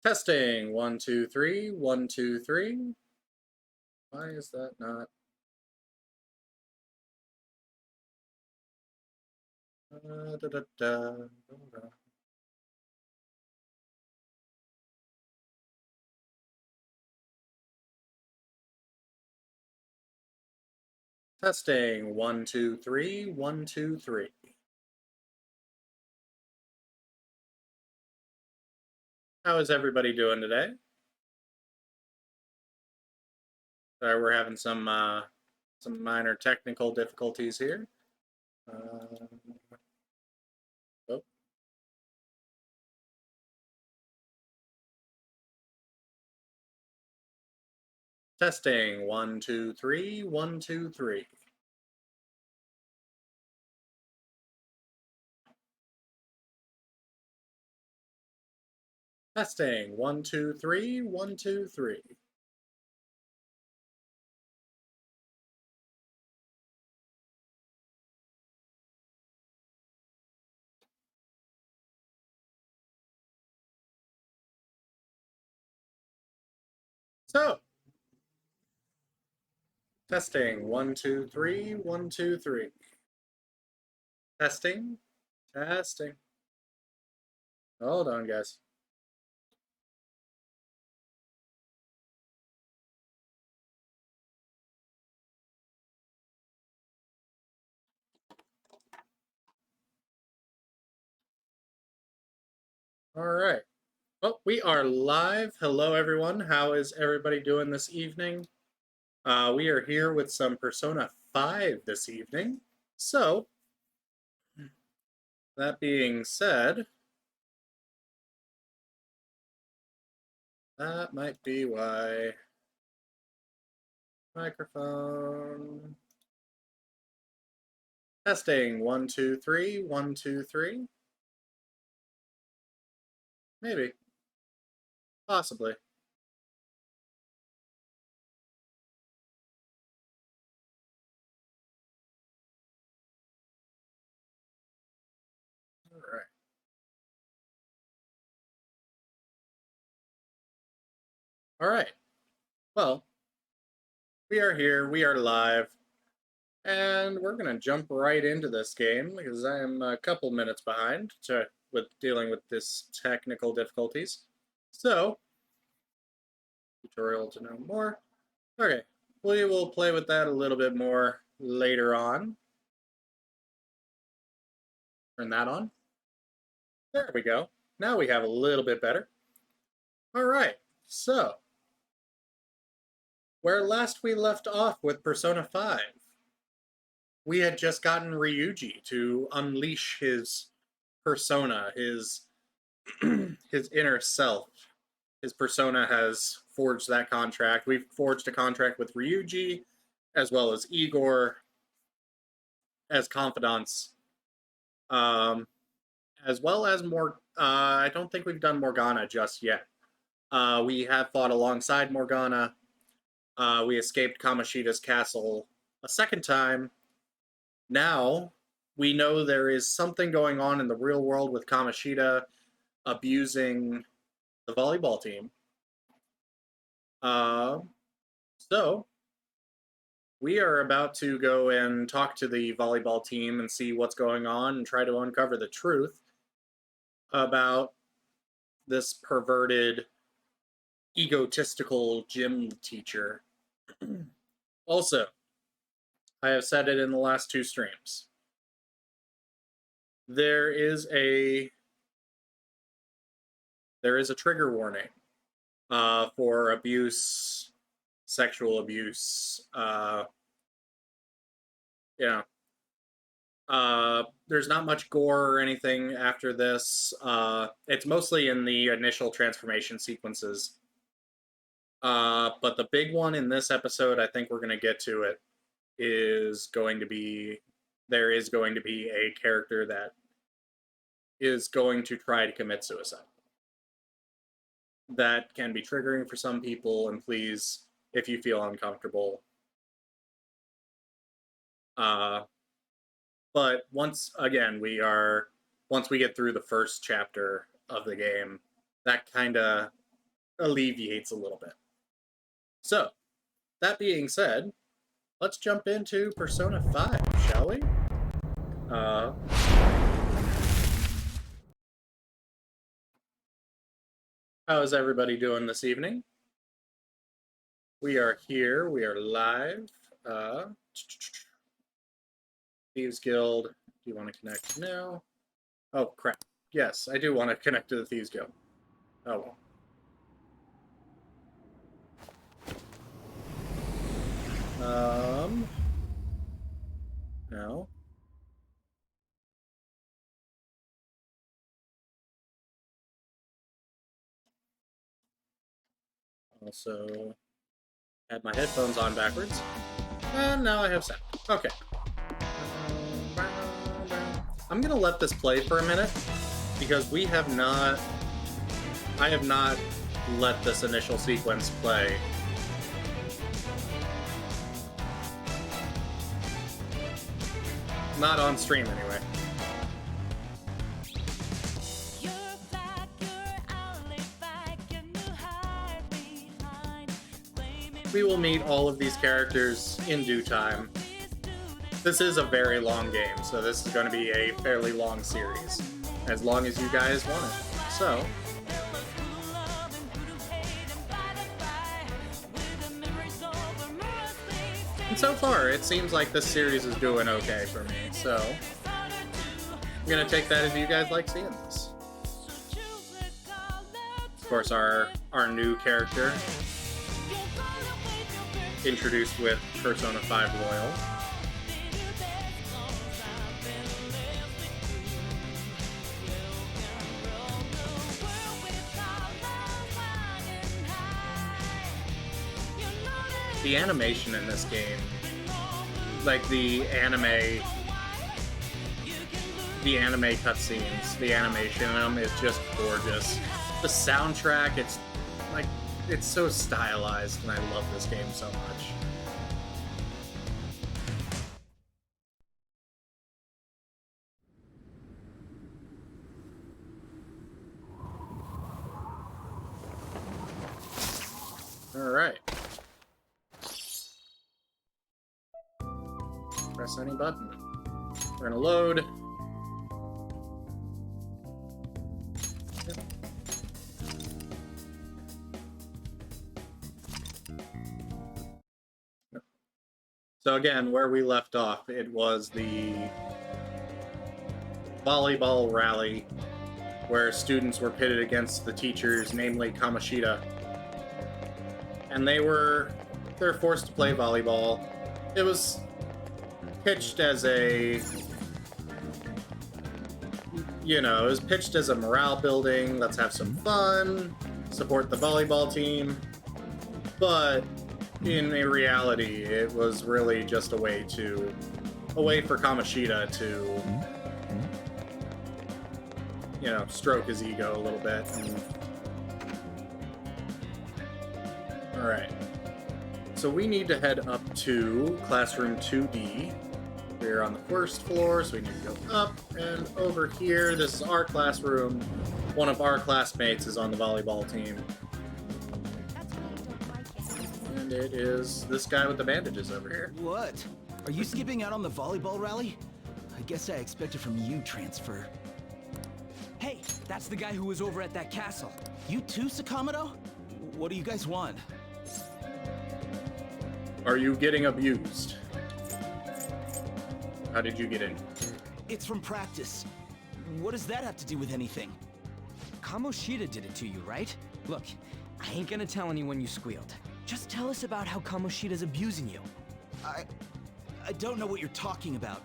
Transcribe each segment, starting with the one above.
Testing, 1, 2, 3, 1, 2, 3. Why is that not? Da, da, da. Testing, 1, 2, 3, 1, 2, 3. How is everybody doing today? Sorry, we're having some minor technical difficulties here. Oh. Testing, 1, 2, 3, 1, 2, 3. Testing, 1, 2, 3, 1, 2, 3. So, testing, 1, 2, 3, 1, 2, 3. Testing, testing. Hold on, guys. All right. Well, we are live. Hello, everyone. How is everybody doing this evening? We are here with some Persona 5 this evening. So, that being said, that might be why. Microphone. Testing, 1, 2, 3, 1, 2, 3. Maybe. Possibly. All right. All right. Well, we are here. We are live. And we're going to jump right into this game because I am a couple minutes behind with dealing with this technical difficulties. So, tutorial to know more. Okay, we will play with that a little bit more later on. Turn that on. There we go. Now we have a little bit better. All right, so where last we left off with Persona 5, we had just gotten Ryuji to unleash his persona, his his inner self. His persona has forged that contract. We've forged a contract with Ryuji, as well as Igor, as confidants, as well as more. I don't think we've done Morgana just yet. We have fought alongside Morgana. We escaped Kamoshida's castle a second time. Now we know there is something going on in the real world with Kamoshida abusing the volleyball team. So we are about to go and talk to the volleyball team and see what's going on and try to uncover the truth about this perverted, egotistical gym teacher. Also, I have said it in the last two streams. There is a trigger warning for abuse, sexual abuse. Yeah. There's not much gore or anything after this. It's mostly in the initial transformation sequences. But the big one in this episode, I think we're going to get to it, is going to be there is going to be a character that is going to try to commit suicide. That can be triggering for some people, and please, if you feel uncomfortable, but once we get through the first chapter of the game, that kind of alleviates a little bit. So, that being said, let's jump into Persona 5, shall we? How is everybody doing this evening? We are here. We are live. Thieves Guild. Do you want to connect now? Oh, crap. Yes, I do want to connect to the Thieves Guild. Oh, well. No. Also, had my headphones on backwards. And now I have sound. Okay. I'm gonna let this play for a minute, because I have not let this initial sequence play. Not on stream, anyway. We will meet all of these characters in due time. This is a very long game, so this is going to be a fairly long series. As long as you guys want it. So, and so far, it seems like this series is doing okay for me, so I'm going to take that as you guys like seeing this. Of course, our new character, introduced with Persona 5 Royal. The animation in this game, like the anime cutscenes, the animation in them is just gorgeous. The soundtrack, it's so stylized, and I love this game so much. Alright. Press any button. We're gonna load. So again, where we left off, it was the volleyball rally where students were pitted against the teachers, namely Kamoshida. And they're forced to play volleyball. It was pitched as it was pitched as a morale building, let's have some fun, support the volleyball team. But in reality, it was really just a way for Kamoshida to, stroke his ego a little bit. Alright. So we need to head up to Classroom 2D. We're on the first floor, so we need to go up and over here. This is our classroom. One of our classmates is on the volleyball team. And it is this guy with the bandages over here. What? Are you skipping out on the volleyball rally? I guess I expected from you transfer. Hey, that's the guy who was over at that castle. You too, Sakamoto? What do you guys want? Are you getting abused? How did you get in? It's from practice. What does that have to do with anything? Kamoshida did it to you, right? Look, I ain't gonna tell anyone you squealed. Just tell us about how Kamoshida's abusing you. I don't know what you're talking about.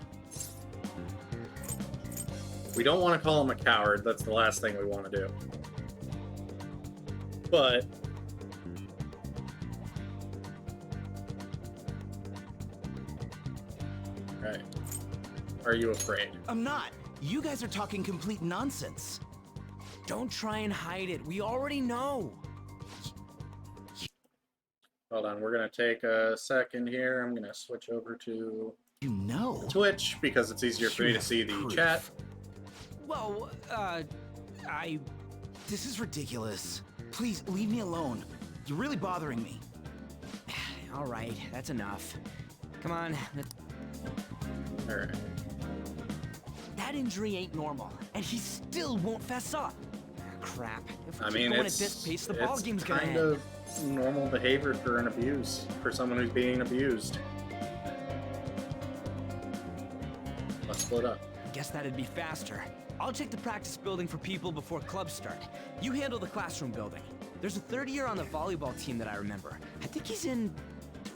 We don't want to call him a coward. That's the last thing we want to do. But right. Are you afraid? I'm not. You guys are talking complete nonsense. Don't try and hide it. We already know. Hold on. We're going to take a second here. I'm going to switch over to Twitch because it's easier for me to see the chat. Well, This is ridiculous. Please, leave me alone. You're really bothering me. All right, that's enough. Come on. Alright. That injury ain't normal, and he still won't fess up. Crap. If we I keep mean, going it's, at this pace, the ball it's game's gonna kind end. of normal behavior for an abuse, for someone who's being abused. Let's split up. Guess that'd be faster. I'll check the practice building for people before clubs start. You handle the classroom building. There's a third year on the volleyball team that I remember. I think he's in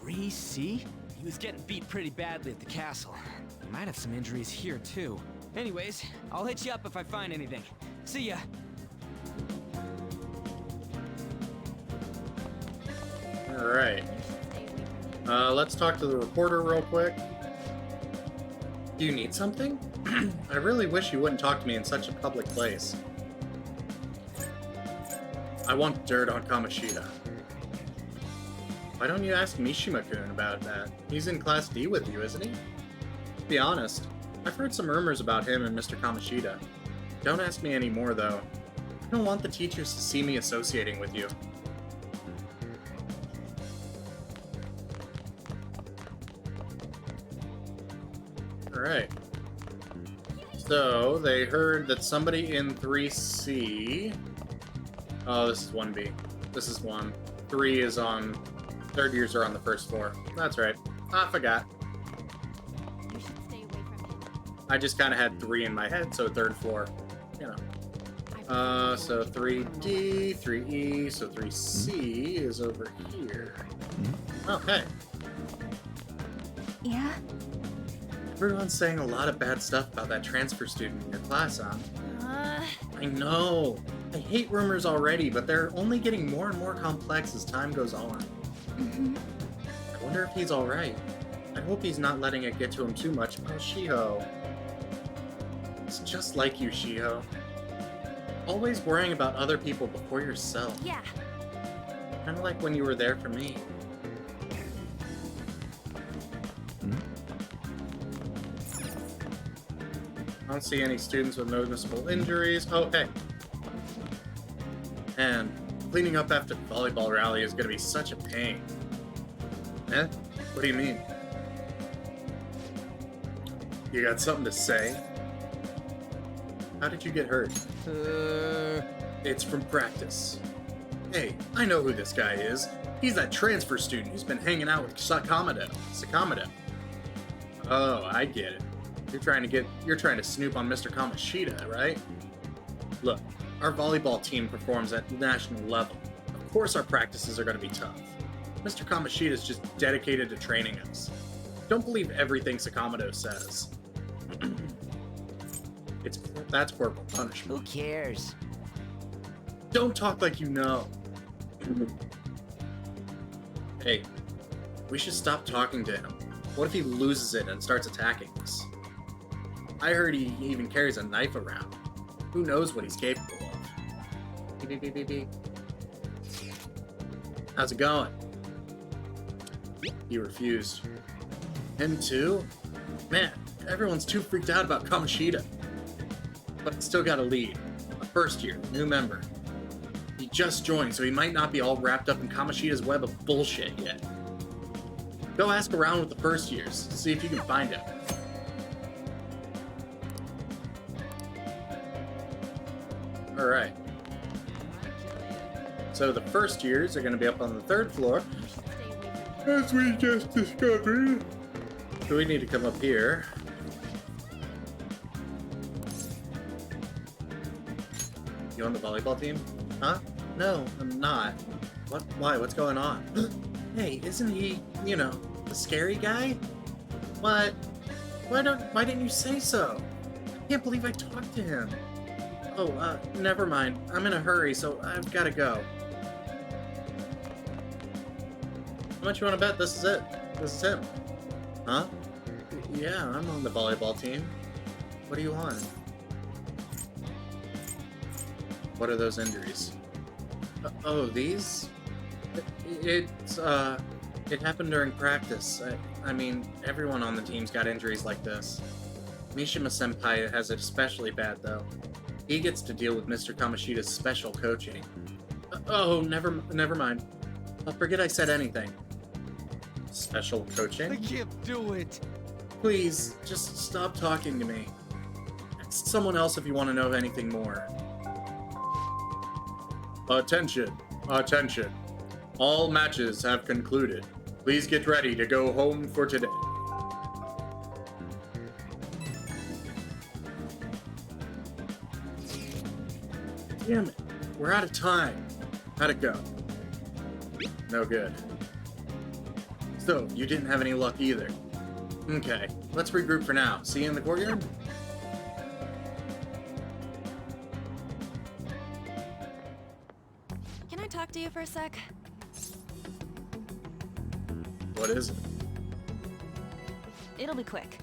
3C? He was getting beat pretty badly at the castle. He might have some injuries here, too. Anyways, I'll hit you up if I find anything. See ya. Alright. Let's talk to the reporter real quick. Do you need something? I really wish you wouldn't talk to me in such a public place. I want dirt on Kamoshida. Why don't you ask Mishima-kun about that? He's in Class D with you, isn't he? To be honest, I've heard some rumors about him and Mr. Kamoshida. Don't ask me anymore, though. I don't want the teachers to see me associating with you. Alright. So, they heard that somebody in 3C... Oh, this is 1B. This is 1. 3 is on... Third years are on the first floor. That's right. I forgot. You should stay away from him. I just kind of had 3 in my head, so third floor. You know. So 3D, 3E, so 3C is over here. Okay. Yeah? Everyone's saying a lot of bad stuff about that transfer student in your class, huh? I know. I hate rumors already, but they're only getting more and more complex as time goes on. I wonder if he's alright. I hope he's not letting it get to him too much. Oh, Shiho. It's just like you, Shiho. Always worrying about other people before yourself. Yeah. Kind of like when you were there for me. I don't see any students with noticeable injuries. Oh, hey. And cleaning up after the volleyball rally is going to be such a pain. Eh? What do you mean? You got something to say? How did you get hurt? It's from practice. Hey, I know who this guy is. He's that transfer student who's been hanging out with Sakamoto. Oh, I get it. You're trying to snoop on Mr. Kamoshida, right? Look, our volleyball team performs at national level. Of course our practices are going to be tough. Mr. Kamoshida is just dedicated to training us. Don't believe everything Sakamoto says. That's corporal punishment. Who cares? Don't talk like you know. Hey, we should stop talking to him. What if he loses it and starts attacking us? I heard he even carries a knife around. Who knows what he's capable of? Beep, beep, beep, beep. How's it going? He refused. Him too? Man, everyone's too freaked out about Kamoshida. But still got a lead. A first year, new member. He just joined, so he might not be all wrapped up in Kamoshida's web of bullshit yet. Go ask around with the first years, see if you can find him. Alright. So the first years are going to be up on the third floor, You should stay away from him. as we just discovered. So we need to come up here. You on the volleyball team? Huh? No, I'm not. What? Why? What's going on? Hey, isn't he, the scary guy? What? Why didn't you say so? I can't believe I talked to him. Oh, never mind. I'm in a hurry, so I've gotta go. How much you want to bet this is it? This is him. Huh? Yeah, I'm on the volleyball team. What do you want? What are those injuries? Oh, these? It happened during practice. I mean, everyone on the team's got injuries like this. Mishima-senpai has it especially bad, though. He gets to deal with Mr. Kamoshida's special coaching. Oh, never mind. I'll forget I said anything. Special I coaching? can't do it. Please, just stop talking to me. Ask someone else if you want to know anything more. Attention, attention. All matches have concluded. Please get ready to go home for today. Damn it. We're out of time. How'd it go? No good. So, you didn't have any luck either. Okay, let's regroup for now. See you in the courtyard? Can I talk to you for a sec? What is it? It'll be quick.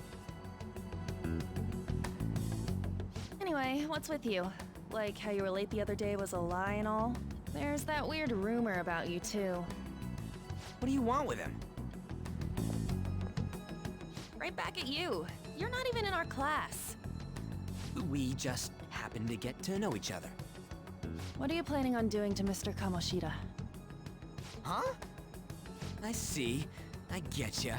Anyway, what's with you? Like how you were late the other day was a lie and all? There's that weird rumor about you too. What do you want with him? Right back at you. You're not even in our class. We just happen to get to know each other. What are you planning on doing to Mr. Kamoshida? Huh? I see. I getcha.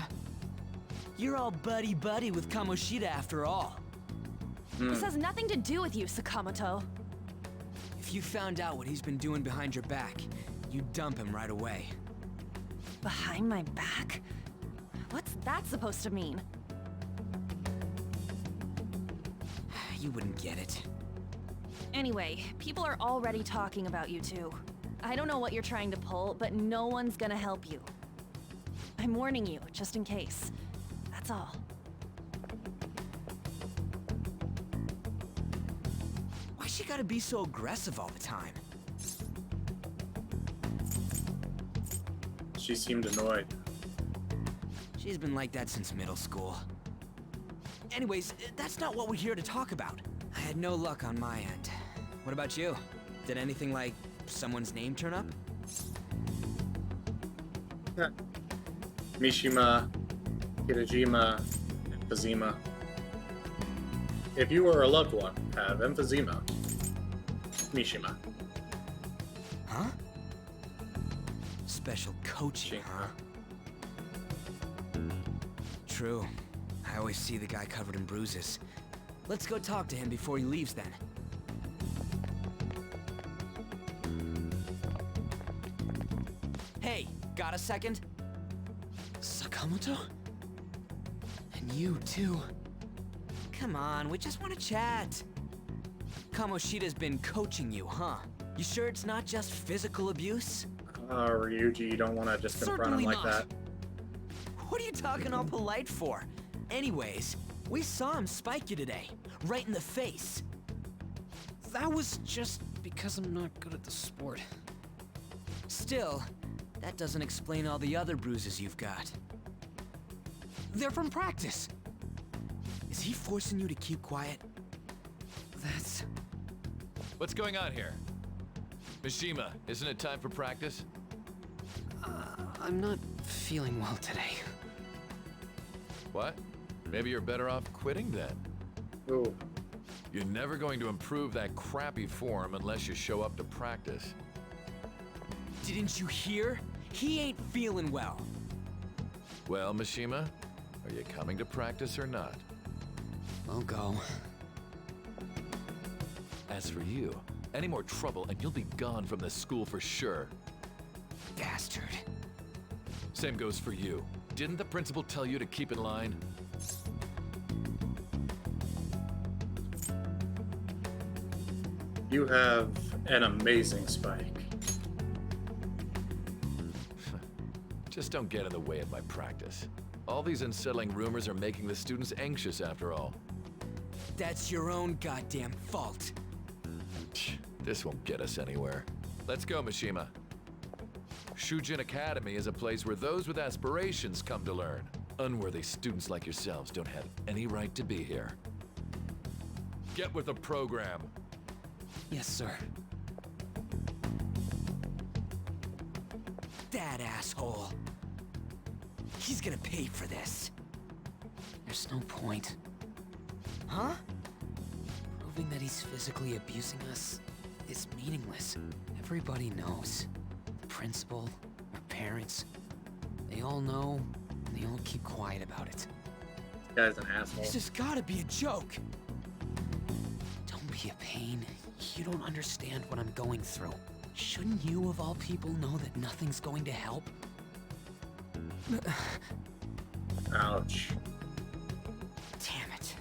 You're all buddy-buddy with Kamoshida after all. This has nothing to do with you, Sakamoto. If you found out what he's been doing behind your back, you'd dump him right away. Behind my back? What's that supposed to mean? You wouldn't get it. Anyway, people are already talking about you two. I don't know what you're trying to pull, but no one's gonna help you. I'm warning you, just in case. That's all. Why she gotta be so aggressive all the time? She seemed annoyed. She's been like that since middle school. Anyways, that's not what we're here to talk about. I had no luck on my end. What about you? Did anything like someone's name turn up? Mishima, Kirajima, emphysema. If you or a loved one have emphysema, Mishima. Huh? Special coaching, huh? True. I always see the guy covered in bruises. Let's go talk to him before he leaves then. Hey, got a second? Sakamoto? And you too. Come on, we just want to chat. Kamoshida's been coaching you, huh? You sure it's not just physical abuse? Ryuji, you don't want to just confront him Certainly like not. that. What are you talking all polite for? Anyways, we saw him spike you today, right in the face. That was just because I'm not good at the sport. Still, that doesn't explain all the other bruises you've got. They're from practice. Is he forcing you to keep quiet? That's... What's going on here? Mishima, isn't it time for practice? I'm not feeling well today. What? Maybe you're better off quitting then. Ooh. You're never going to improve that crappy form unless you show up to practice. Didn't you hear? He ain't feeling well. Well, Mishima, are you coming to practice or not? I'll go. As for you, any more trouble and you'll be gone from this school for sure. Bastard. Same goes for you. Didn't the principal tell you to keep in line? You have an amazing spike. Just don't get in the way of my practice. All these unsettling rumors are making the students anxious after all. That's your own goddamn fault. This won't get us anywhere. Let's go, Mishima. Shujin Academy is a place where those with aspirations come to learn. Unworthy students like yourselves don't have any right to be here. Get with the program. Yes, sir. That asshole. He's gonna pay for this. There's no point. Huh? Proving that he's physically abusing us is meaningless Everybody knows. The principal, our parents, they all know, and they all keep quiet about it. This guy's an asshole. This has gotta be a joke! Don't be a pain. You don't understand what I'm going through. Shouldn't you, of all people, know that nothing's going to help? Ouch. Damn it.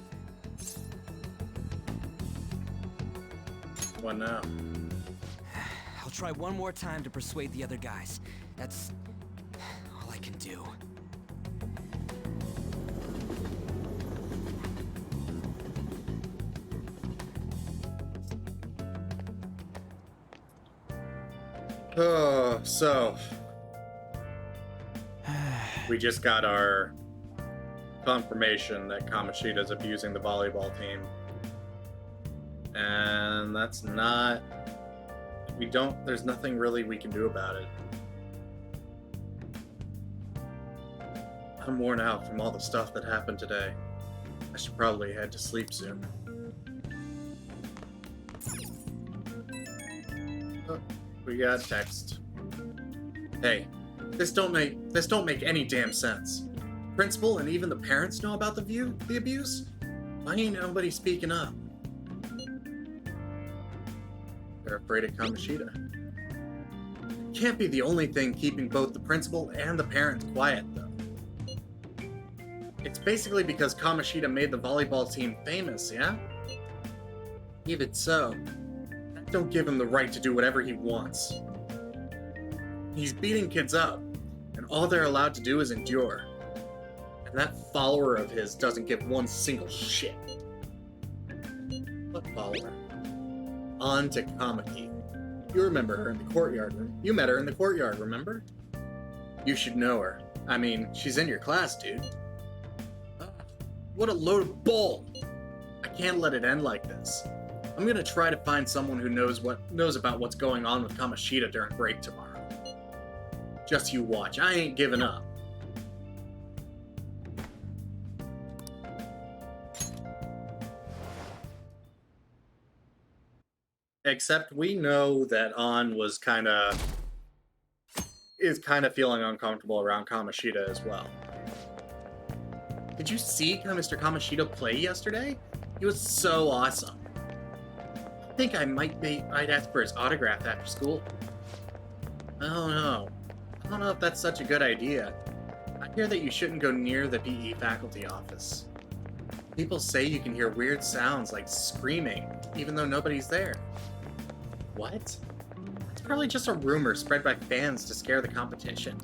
What now? I'll try one more time to persuade the other guys. That's all I can do. Oh, so we just got our confirmation that Kamoshida's abusing the volleyball team. And that's not... there's nothing really we can do about it. I'm worn out from all the stuff that happened today. I should probably head to sleep soon. Oh, we got text. Hey, this don't make any damn sense. Principal and even the parents know about the abuse? Why ain't nobody speaking up? They're afraid of Kamoshida. Can't be the only thing keeping both the principal and the parents quiet, though. It's basically because Kamoshida made the volleyball team famous, yeah? Even so, that don't give him the right to do whatever he wants. He's beating kids up, and all they're allowed to do is endure. And that follower of his doesn't give one single shit. What follower? On to Takamaki. You remember her in the courtyard room. You met her in the courtyard, remember? You should know her. I mean, she's in your class, dude. What a load of bull! I can't let it end like this. I'm gonna try to find someone who knows about what's going on with Kamoshida during break tomorrow. Just you watch. I ain't giving up. Except we know that An is kind of feeling uncomfortable around Kamoshida as well. Did you see Mr. Kamoshida play yesterday? He was so awesome. I think I might ask for his autograph after school. I don't know. I don't know if that's such a good idea. I hear that you shouldn't go near the PE faculty office. People say you can hear weird sounds like screaming, even though nobody's there. What? It's probably just a rumor spread by fans to scare the competition.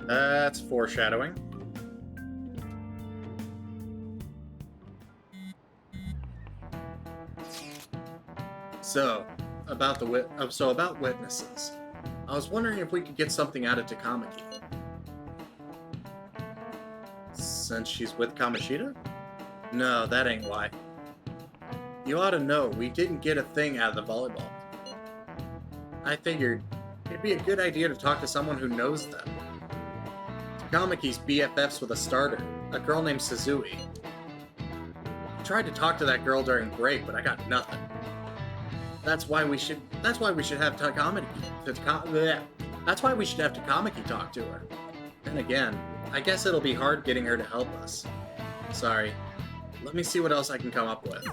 That's foreshadowing. So, about witnesses. I was wondering if we could get something out of Takamaki. Since she's with Kamoshida? No, that ain't why. You ought to know, we didn't get a thing out of the volleyball. I figured it'd be a good idea to talk to someone who knows them. Takamaki's BFFs with a starter, a girl named Suzui. I tried to talk to that girl during break, but I got nothing. That's why we should have Takamaki. That's why we should have Takamaki talk to her. And again, I guess it'll be hard getting her to help us. Sorry. Let me see what else I can come up with.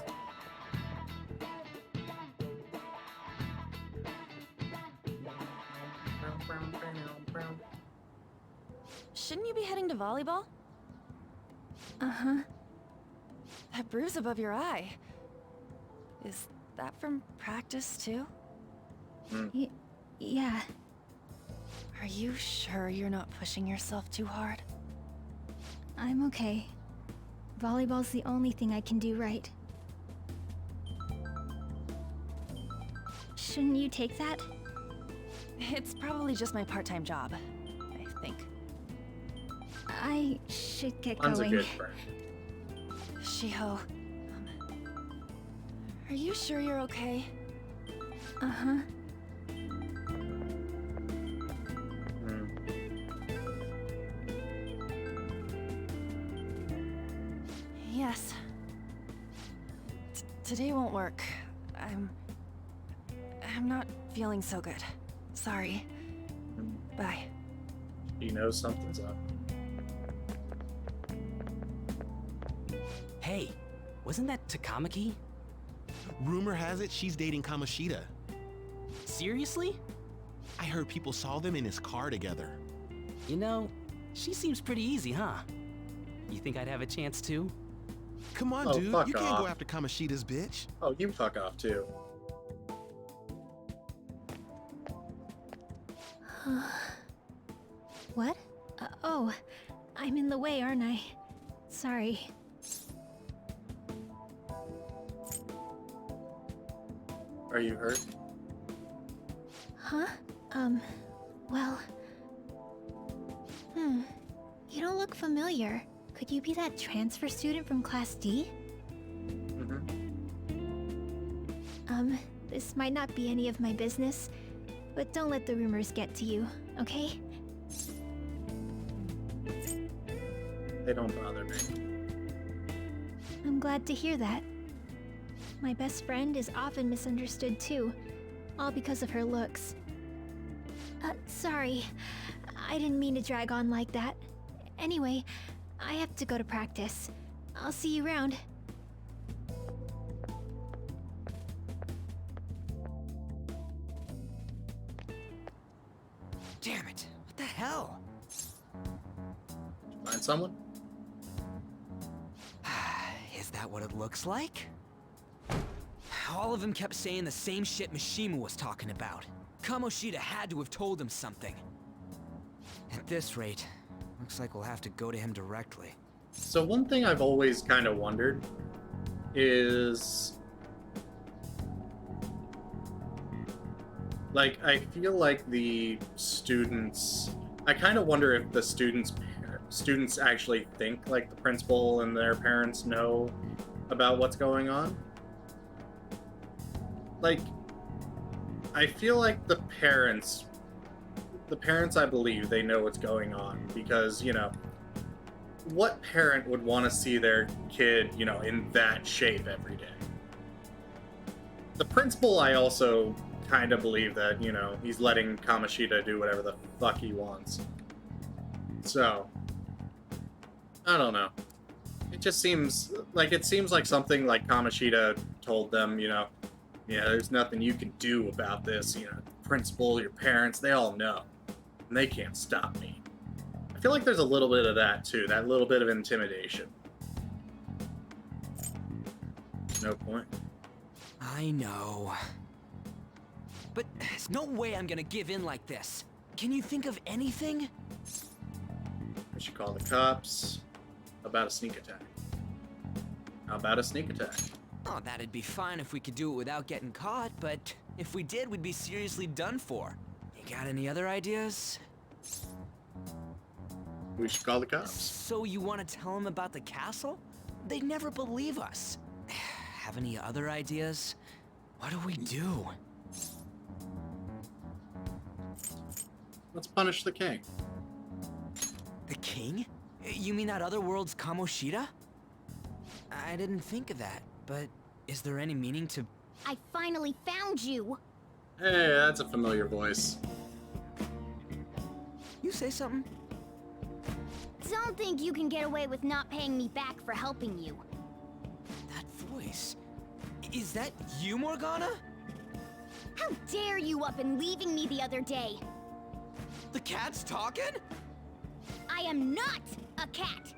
Shouldn't you be heading to volleyball? Uh-huh. That bruise above your eye. Is that from practice, too? Yeah. Are you sure you're not pushing yourself too hard? I'm okay. Volleyball's the only thing I can do right. Shouldn't you take that? It's probably just my part-time job, I think. I should get An's a going. good friend. Shiho, are you sure you're okay? Uh-huh. Yes. Today won't work. I'm not feeling so good. Sorry. Bye. He knows something's up. Hey, wasn't that Takamaki? Rumor has it she's dating Kamoshida. Seriously? I heard people saw them in his car together. You know, she seems pretty easy, huh? You think I'd have a chance too? Come on, Oh, dude. fuck You can't go off. after Kamoshida's bitch. Oh, you fuck off too. What? Oh, I'm in the way, aren't I? Sorry. Are you hurt? Huh? Well... You don't look familiar. Could you be that transfer student from Class D? This might not be any of my business, but don't let the rumors get to you, okay? They don't bother me. I'm glad to hear that. My best friend is often misunderstood too, all because of her looks. Sorry. I didn't mean to drag on like that. Anyway, I have to go to practice. I'll see you around. Damn it. What the hell? Find someone? Is that what it looks like? All of them kept saying the same shit Mishima was talking about. Kamoshida had to have told him something. At this rate, looks like we'll have to go to him directly. So one thing I've always kind of wondered is... Like, I feel like the students... I kind of wonder if the students actually think, like, the principal and their parents know about what's going on. Like, I feel like the parents, I believe, they know what's going on because, you know, what parent would want to see their kid, you know, in that shape every day? The principal, I also kind of believe that, you know, he's letting Kamoshida do whatever the fuck he wants. So, I don't know. It just seems like something like Kamoshida told them, you know, yeah, there's nothing you can do about this, you know, principal, your parents, they all know. And they can't stop me. I feel like there's a little bit of that, too. That little bit of intimidation. No point. I know. But there's no way I'm gonna give in like this. Can you think of anything? We should call the cops. About a sneak attack. How about a sneak attack? Oh, that'd be fine if we could do it without getting caught, but if we did, we'd be seriously done for. You got any other ideas? We should call the cops. So you want to tell them about the castle? They'd never believe us. Have any other ideas? What do we do? Let's punish the king. The king? You mean that other world's Kamoshida? I didn't think of that, but is there any meaning to... I finally found you! Hey, that's a familiar voice. You say something? Don't think you can get away with not paying me back for helping you. That voice... Is that you, Morgana? How dare you up and leaving me the other day? The cat's talking? I am not a cat!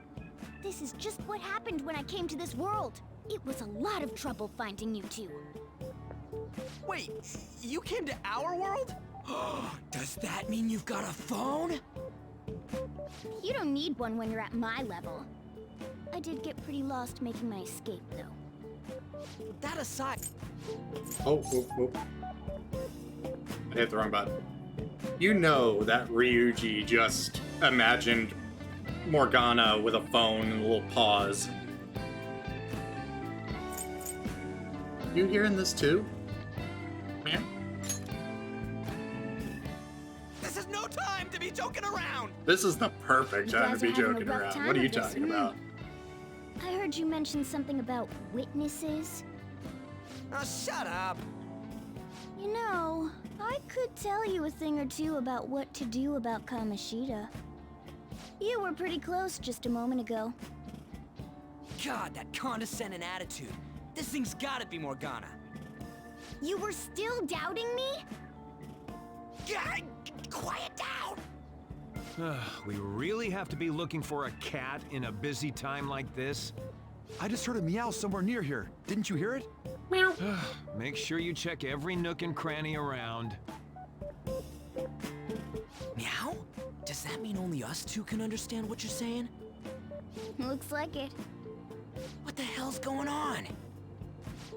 This is just what happened when I came to this world. It was a lot of trouble finding you two. Wait, you came to our world? Does that mean you've got a phone? You don't need one when you're at my level. I did get pretty lost making my escape, though. That aside... Oh. I hit the wrong button. You know that Ryuji just imagined Morgana with a phone and a little pause. You hearing this too? Man? This is no time to be joking around! This is the perfect You time to guys be are having a joking rough around. time What are you of this, talking about? I heard you mention something about witnesses. Oh, shut up! You know, I could tell you a thing or two about what to do about Kamoshida. You were pretty close just a moment ago. God, that condescending attitude. This thing's gotta be Morgana. You were still doubting me? God, quiet down! We really have to be looking for a cat in a busy time like this? I just heard a meow somewhere near here. Didn't you hear it? Make sure you check every nook and cranny around. Meow? Does that mean only us two can understand what you're saying? Looks like it. What the hell's going on?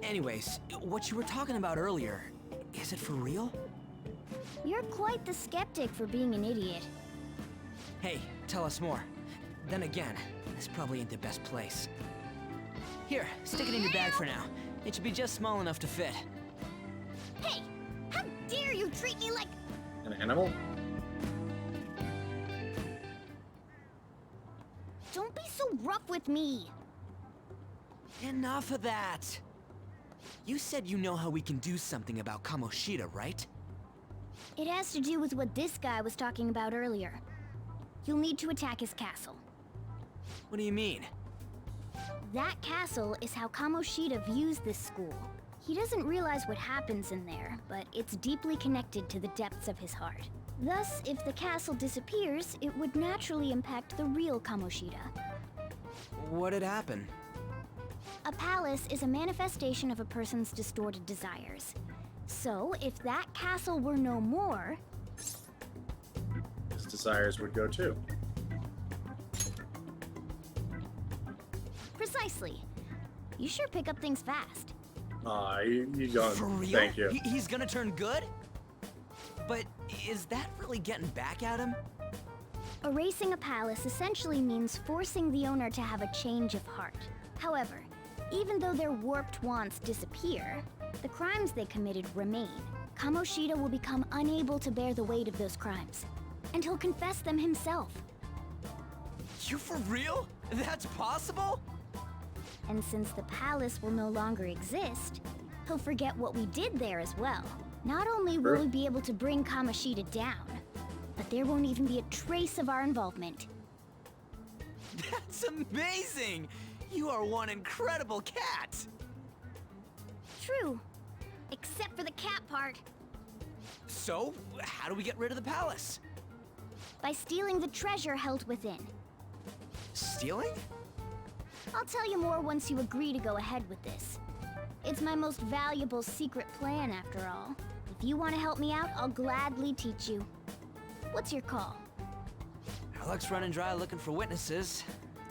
Anyways, what you were talking about earlier, is it for real? You're quite the skeptic for being an idiot. Hey, tell us more. Then again, this probably ain't the best place. Here, stick it in your bag for now. It should be just small enough to fit. Hey! How dare you treat me like... An animal? Don't be so rough with me! Enough of that! You said you know how we can do something about Kamoshida, right? It has to do with what this guy was talking about earlier. You'll need to attack his castle. What do you mean? That castle is how Kamoshida views this school. He doesn't realize what happens in there, but it's deeply connected to the depths of his heart. Thus, if the castle disappears, it would naturally impact the real Kamoshida. What'd happen? A palace is a manifestation of a person's distorted desires. So, if that castle were no more... His desires would go too. Precisely. You sure pick up things fast. Aw, you don't. For real? Thank you. He's gonna turn good? But is that really getting back at him? Erasing a palace essentially means forcing the owner to have a change of heart. However, even though their warped wants disappear, the crimes they committed remain. Kamoshida will become unable to bear the weight of those crimes, and he'll confess them himself. You for real? That's possible? And since the palace will no longer exist, he'll forget what we did there as well. Not only will we be able to bring Kamoshida down, but there won't even be a trace of our involvement. That's amazing! You are one incredible cat! True. Except for the cat part. So, how do we get rid of the palace? By stealing the treasure held within. Stealing? I'll tell you more once you agree to go ahead with this. It's my most valuable secret plan, after all. If you want to help me out, I'll gladly teach you. What's your call? Our luck's running dry looking for witnesses.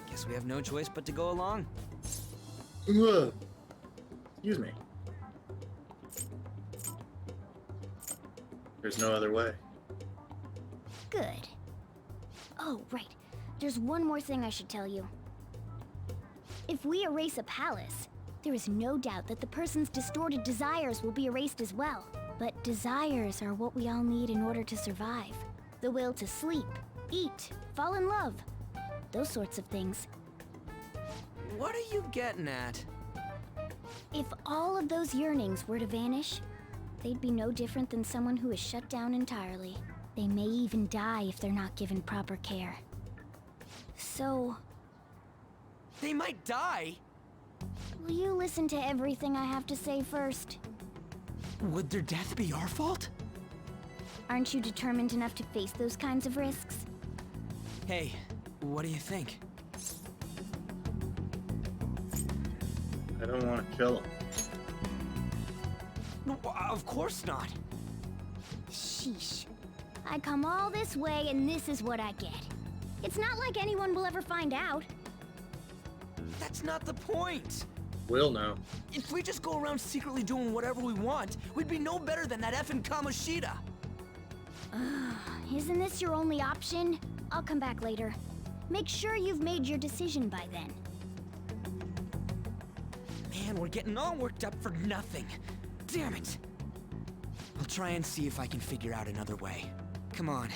Guess we have no choice but to go along. Ugh. Excuse me. There's no other way. Good. Oh, right. There's one more thing I should tell you. If we erase a palace, there is no doubt that the person's distorted desires will be erased as well. But desires are what we all need in order to survive. The will to sleep, eat, fall in love. Those sorts of things. What are you getting at? If all of those yearnings were to vanish, they'd be no different than someone who is shut down entirely. They may even die if they're not given proper care. So... They might die? will you listen to everything I have to say first? Would their death be our fault? Aren't you determined enough to face those kinds of risks? Hey, what do you think? I don't want to kill him. No, of course not. Sheesh. I come all this way and this is what I get. It's not like anyone will ever find out. That's not the point. We'll know. If we just go around secretly doing whatever we want, we'd be no better than that effing Kamoshida. Isn't this your only option? I'll come back later. Make sure you've made your decision by then. Man, we're getting all worked up for nothing. Damn it. I'll try and see if I can figure out another way. Come on,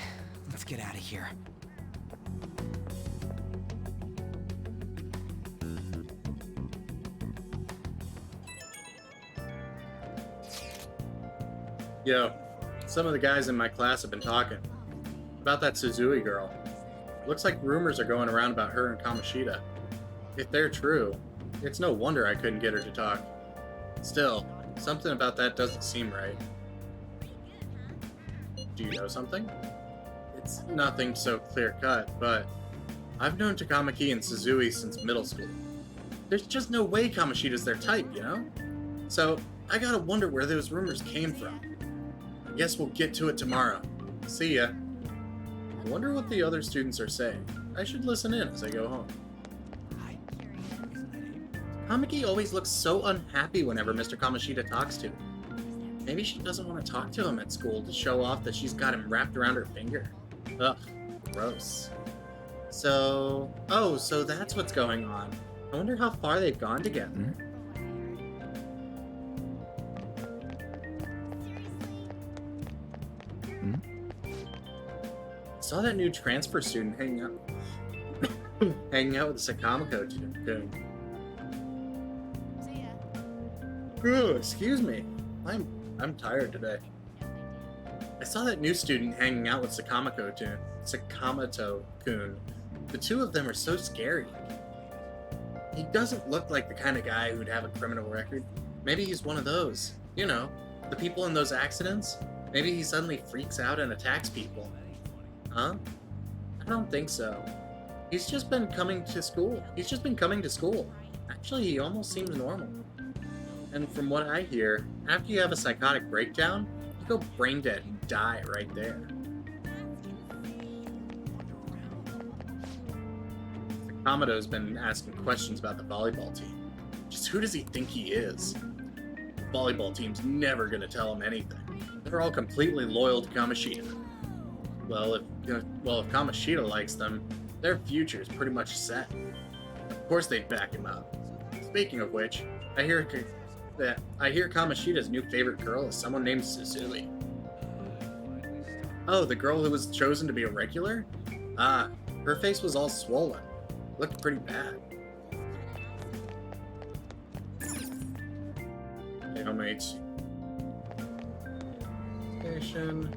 let's get out of here. Yo, some of the guys in my class have been talking about that Suzui girl. Looks like rumors are going around about her and Kamoshida. If they're true, it's no wonder I couldn't get her to talk. Still, something about that doesn't seem right. Do you know something? It's nothing so clear-cut, but I've known Takamaki and Suzui since middle school. There's just no way Kamoshida's their type, you know? So, I gotta wonder where those rumors came from. I guess we'll get to it tomorrow. See ya. I wonder what the other students are saying. I should listen in as I go home. Takamaki always looks so unhappy whenever Mr. Kamoshida talks to him. Maybe she doesn't want to talk to him at school to show off that she's got him wrapped around her finger. Ugh, gross. So that's what's going on. I wonder how far they've gone together. I saw that new transfer student hanging out with the Sakamako dude. Ooh, excuse me. I'm tired today. I saw that new student hanging out with Sakamoto-kun. The two of them are so scary. He doesn't look like the kind of guy who'd have a criminal record. Maybe he's one of those. You know, the people in those accidents. Maybe he suddenly freaks out and attacks people. Huh? I don't think so. He's just been coming to school. Actually, he almost seems normal. And from what I hear, after you have a psychotic breakdown, you go brain dead and die right there. Sakamoto's been asking questions about the volleyball team. Just who does he think he is? The volleyball team's never gonna tell him anything. They're all completely loyal to Kamoshida. Well, if Kamoshida likes them, their future is pretty much set. Of course they'd back him up. Speaking of which, I hear Kamoshida's new favorite girl is someone named Suzui. Oh, the girl who was chosen to be a regular? Ah, her face was all swollen. Looked pretty bad. Hey, homies. Station.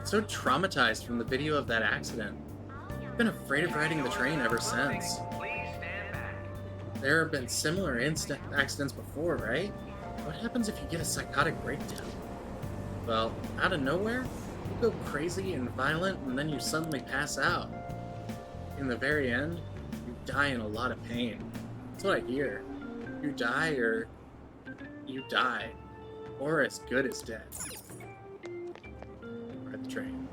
So traumatized from the video of that accident. I've been afraid of riding the train ever since. There have been similar accidents before, right? What happens if you get a psychotic breakdown? Well, out of nowhere, you go crazy and violent, and then you suddenly pass out. In the very end, you die in a lot of pain. That's what I hear. You die, or as good as dead. Ride the train.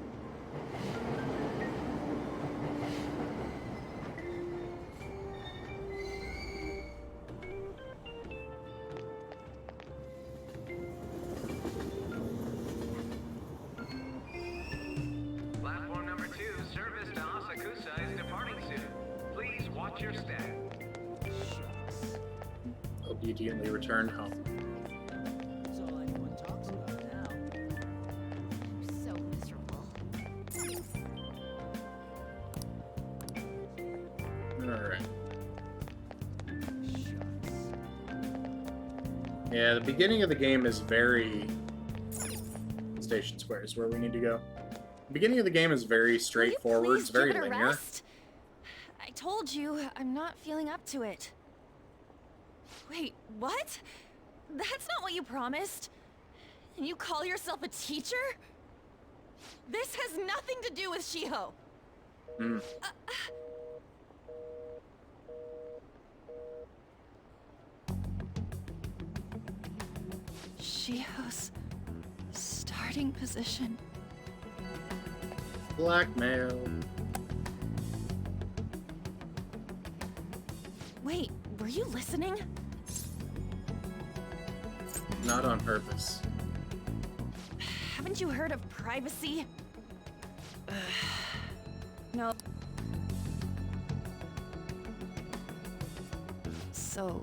Platform number 2, service to Asakusa is departing soon. Please watch your step. Obediently returned home. That's all anyone talks about now. So miserable. Alright. Yeah, the beginning of the game is very... Station Square is where we need to go. The beginning of the game is very straightforward. It's very linear. Rest? I told you, I'm not feeling up to it. Wait, what? That's not what you promised. And you call yourself a teacher? This has nothing to do with Shiho. Shiho's starting position. Blackmail. Wait, were you listening? Not on purpose. Haven't you heard of privacy? No. So,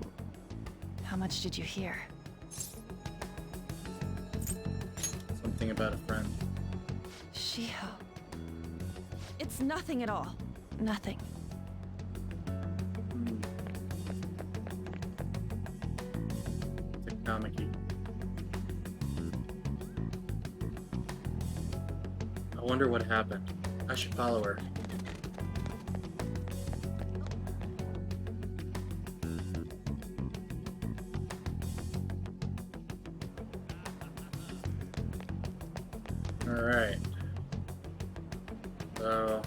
how much did you hear? Something about a friend. Shiho. It's nothing at all. Nothing. Takamaki. I wonder what happened. I should follow her. Alright. So,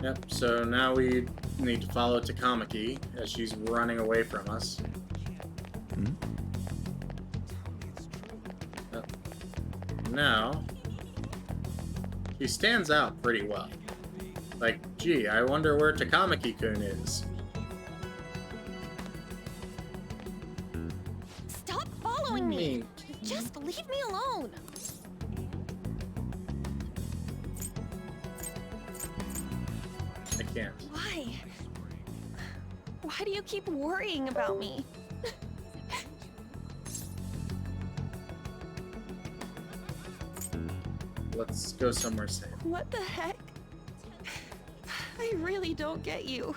yep, so now we need to follow Takamaki as she's running away from us. Yep. Now, she stands out pretty well. Like, gee, I wonder where Takamaki-kun is. Stop following me! Just leave me alone! I can't. Why? Why do you keep worrying about me? Let's go somewhere safe. What the heck? I really don't get you.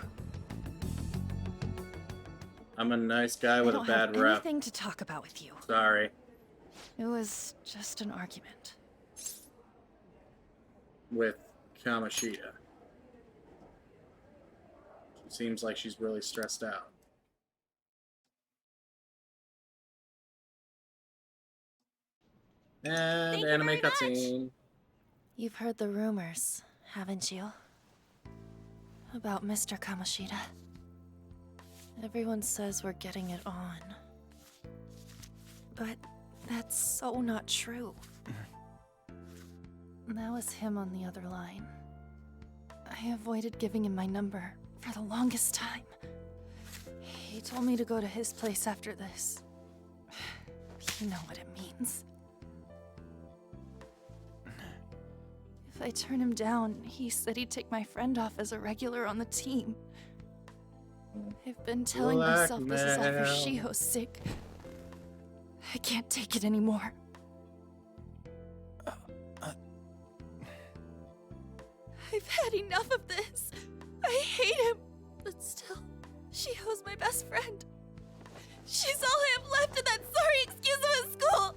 I'm a nice guy with a bad I don't have rep. anything to talk about with you. Sorry. It was just an argument. With Kamoshida. She seems like she's really stressed out. And Thank you anime very much. cutscene. You've heard the rumors, haven't you? About Mr. Kamoshida. Everyone says we're getting it on. But that's so not true. That was him on the other line. I avoided giving him my number for the longest time. He told me to go to his place after this. You know what it means. If I turn him down, he said he'd take my friend off as a regular on the team. I've been telling myself this is all for Blackmail. Shiho's sake. I can't take it anymore. I've had enough of this. I hate him. But still, Shiho's my best friend. She's all I have left in that sorry excuse of a school.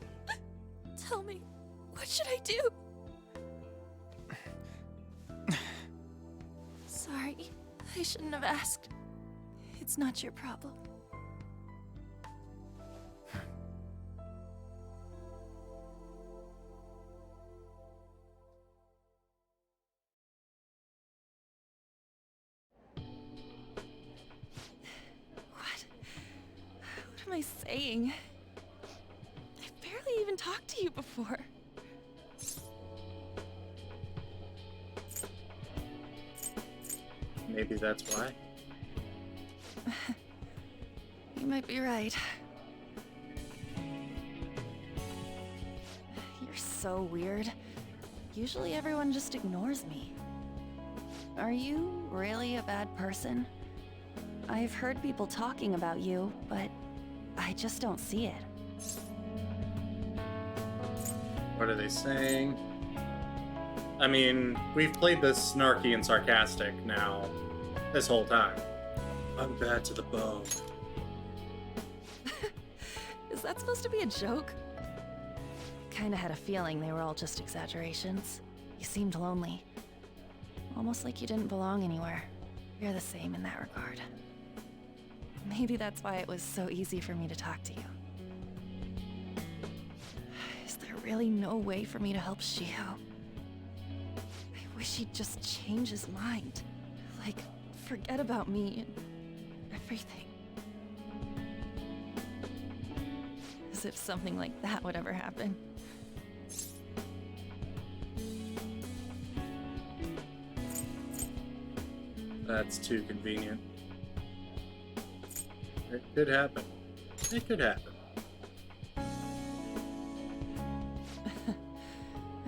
Tell me, what should I do? Sorry, I shouldn't have asked. It's not your problem. What am I saying? I've barely even talked to you before. Maybe that's why. You might be right. You're so weird. Usually everyone just ignores me. Are you really a bad person? I've heard people talking about you, but I just don't see it. What are they saying? I mean, we've played this snarky and sarcastic now this whole time. I'm bad to the bone. Is that supposed to be a joke? Kinda had a feeling they were all just exaggerations. You seemed lonely. Almost like you didn't belong anywhere. You're the same in that regard. Maybe that's why it was so easy for me to talk to you. Is there really no way for me to help Shiho? I wish he'd just change his mind. Like, forget about me and everything. As if something like that would ever happen. That's too convenient. It could happen. It could happen.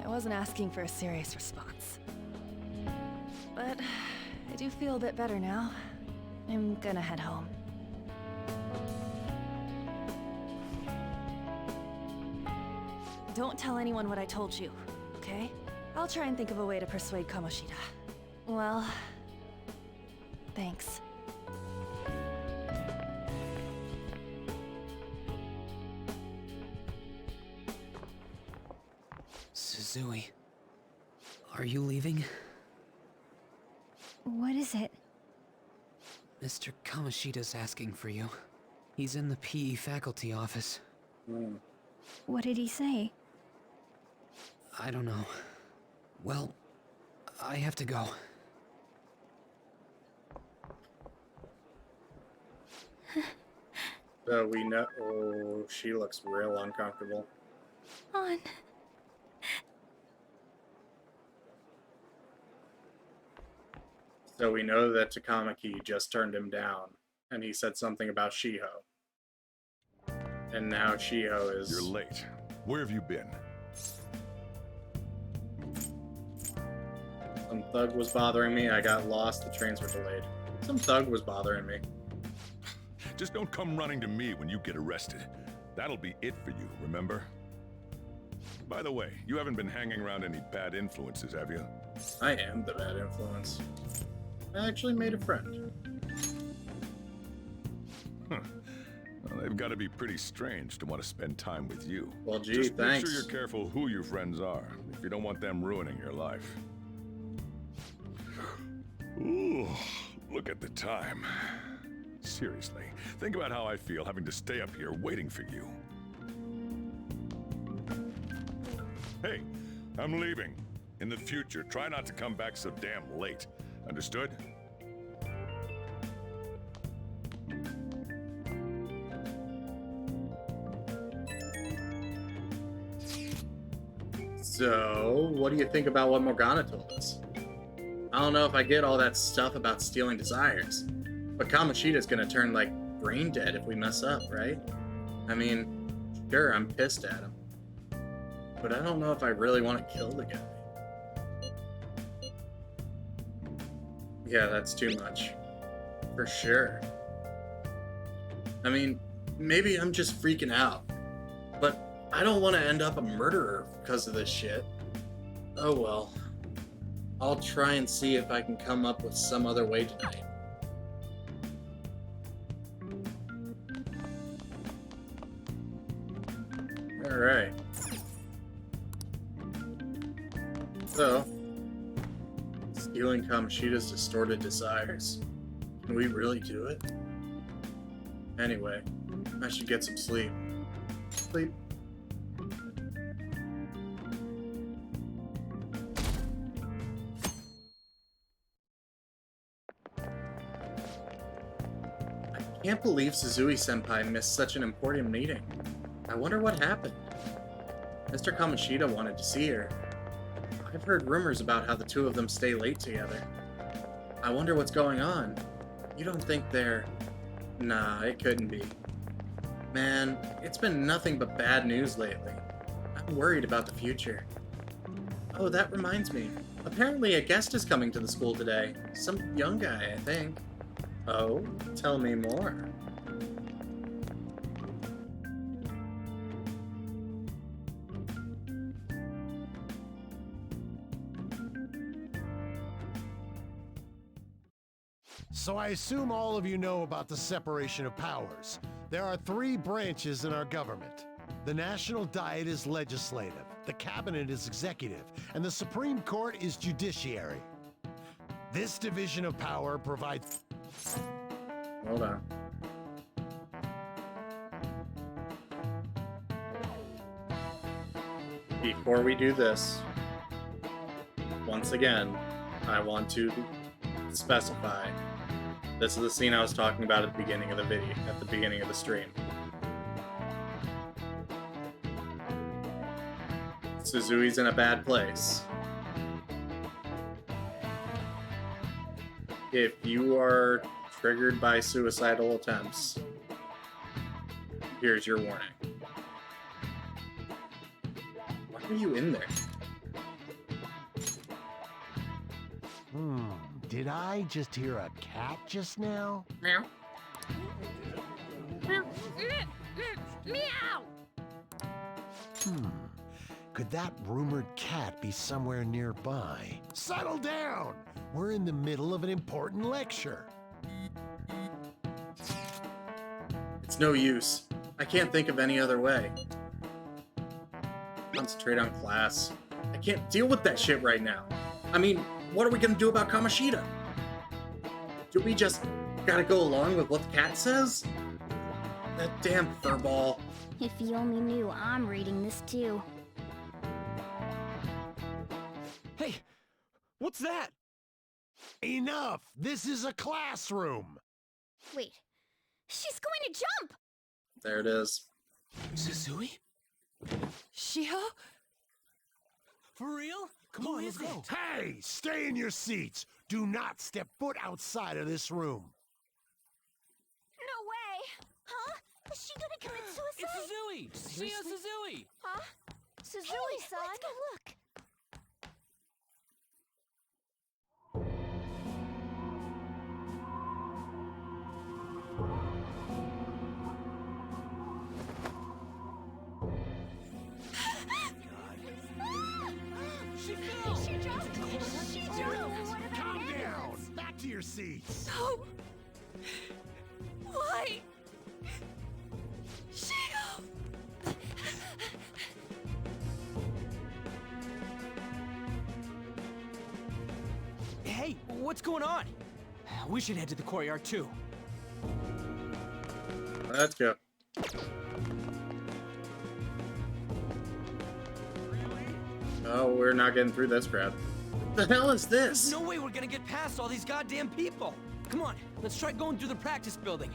I wasn't asking for a serious response. But I do feel a bit better now. I'm gonna head home. Don't tell anyone what I told you, okay? I'll try and think of a way to persuade Kamoshida. Well, thanks. Zui. Are you leaving? What is it? Mr. Kamoshida's asking for you. He's in the PE faculty office. What did he say? I don't know. Well, I have to go. So we know. Oh, she looks real uncomfortable. On. So we know that Takamaki just turned him down, and he said something about Shiho. And now Shiho is... You're late. Where have you been? Some thug was bothering me. I got lost. The trains were delayed. Some thug was bothering me. Just don't come running to me when you get arrested. That'll be it for you, remember? By the way, you haven't been hanging around any bad influences, have you? I am the bad influence. I actually made a friend. Huh. Well, they've got to be pretty strange to want to spend time with you. Well, gee, Just thanks. make sure you're careful who your friends are, if you don't want them ruining your life. Ooh, look at the time. Seriously, think about how I feel having to stay up here waiting for you. Hey, I'm leaving. In the future, try not to come back so damn late. Understood? So, what do you think about what Morgana told us? I don't know if I get all that stuff about stealing desires, but Kamoshida's gonna turn, like, brain dead if we mess up, right? I mean, sure, I'm pissed at him, but I don't know if I really want to kill the guy. Yeah, that's too much. For sure. I mean, maybe I'm just freaking out, but I don't want to end up a murderer because of this shit. Oh well. I'll try and see if I can come up with some other way tonight. Alright. So, stealing Kamoshida's distorted desires. Can we really do it? Anyway, I should get some sleep. Sleep. I can't believe Suzui-senpai missed such an important meeting. I wonder what happened. Mr. Kamoshida wanted to see her. I've heard rumors about how the two of them stay late together. I wonder what's going on. You don't think they're... Nah, it couldn't be. Man, it's been nothing but bad news lately. I'm worried about the future. Oh, that reminds me. Apparently a guest is coming to the school today. Some young guy, I think. Oh, tell me more. So I assume all of you know about the separation of powers. There are three branches in our government. The National Diet is legislative, the Cabinet is executive, and the Supreme Court is judiciary. This division of power provides... Hold on. Before we do this, once again, I want to specify. This is the scene I was talking about at the beginning of the video, at the beginning of the stream. Suzui's in a bad place. If you are triggered by suicidal attempts, here's your warning. Why are you in there? Did I just hear a cat just now? Meow. Meow. Could that rumored cat be somewhere nearby? Settle down! We're in the middle of an important lecture. It's no use. I can't think of any other way. Concentrate on class. I can't deal with that shit right now. I mean, what are we gonna do about Kamoshida? Do we just gotta go along with what the cat says? That damn furball. If you only knew I'm reading this too. Hey, what's that? Enough! This is a classroom! Wait, she's going to jump! There it is. Suzui? Shiho? For real? Come on, let's go. Hey! Stay in your seats! Do not step foot outside of this room. No way! Huh? Is she gonna commit suicide? It's Suzui! Shia Suzui! Huh? Suzui-san? Let's go look. She fell! She jumped! She jumped! Calm down! Back to your seats! No! Why? Shiho! Hey, what's going on? We should head to the courtyard too. Let's go. Oh, we're not getting through this crowd. What the hell is There's this? no way we're gonna get past all these goddamn people. Come on, let's try going through the practice building.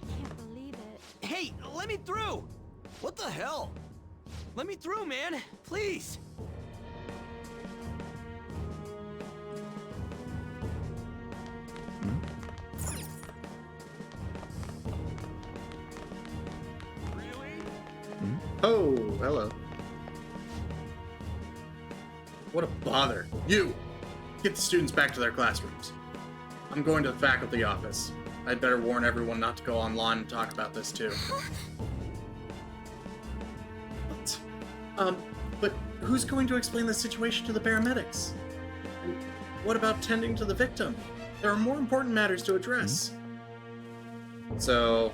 Can't believe it. Hey, let me through! What the hell? Let me through, man! Please! Oh, hello. What a bother. You! Get the students back to their classrooms. I'm going to the faculty office. I'd better warn everyone not to go online and talk about this too. What? But who's going to explain the situation to the paramedics? And what about tending to the victim? There are more important matters to address. So,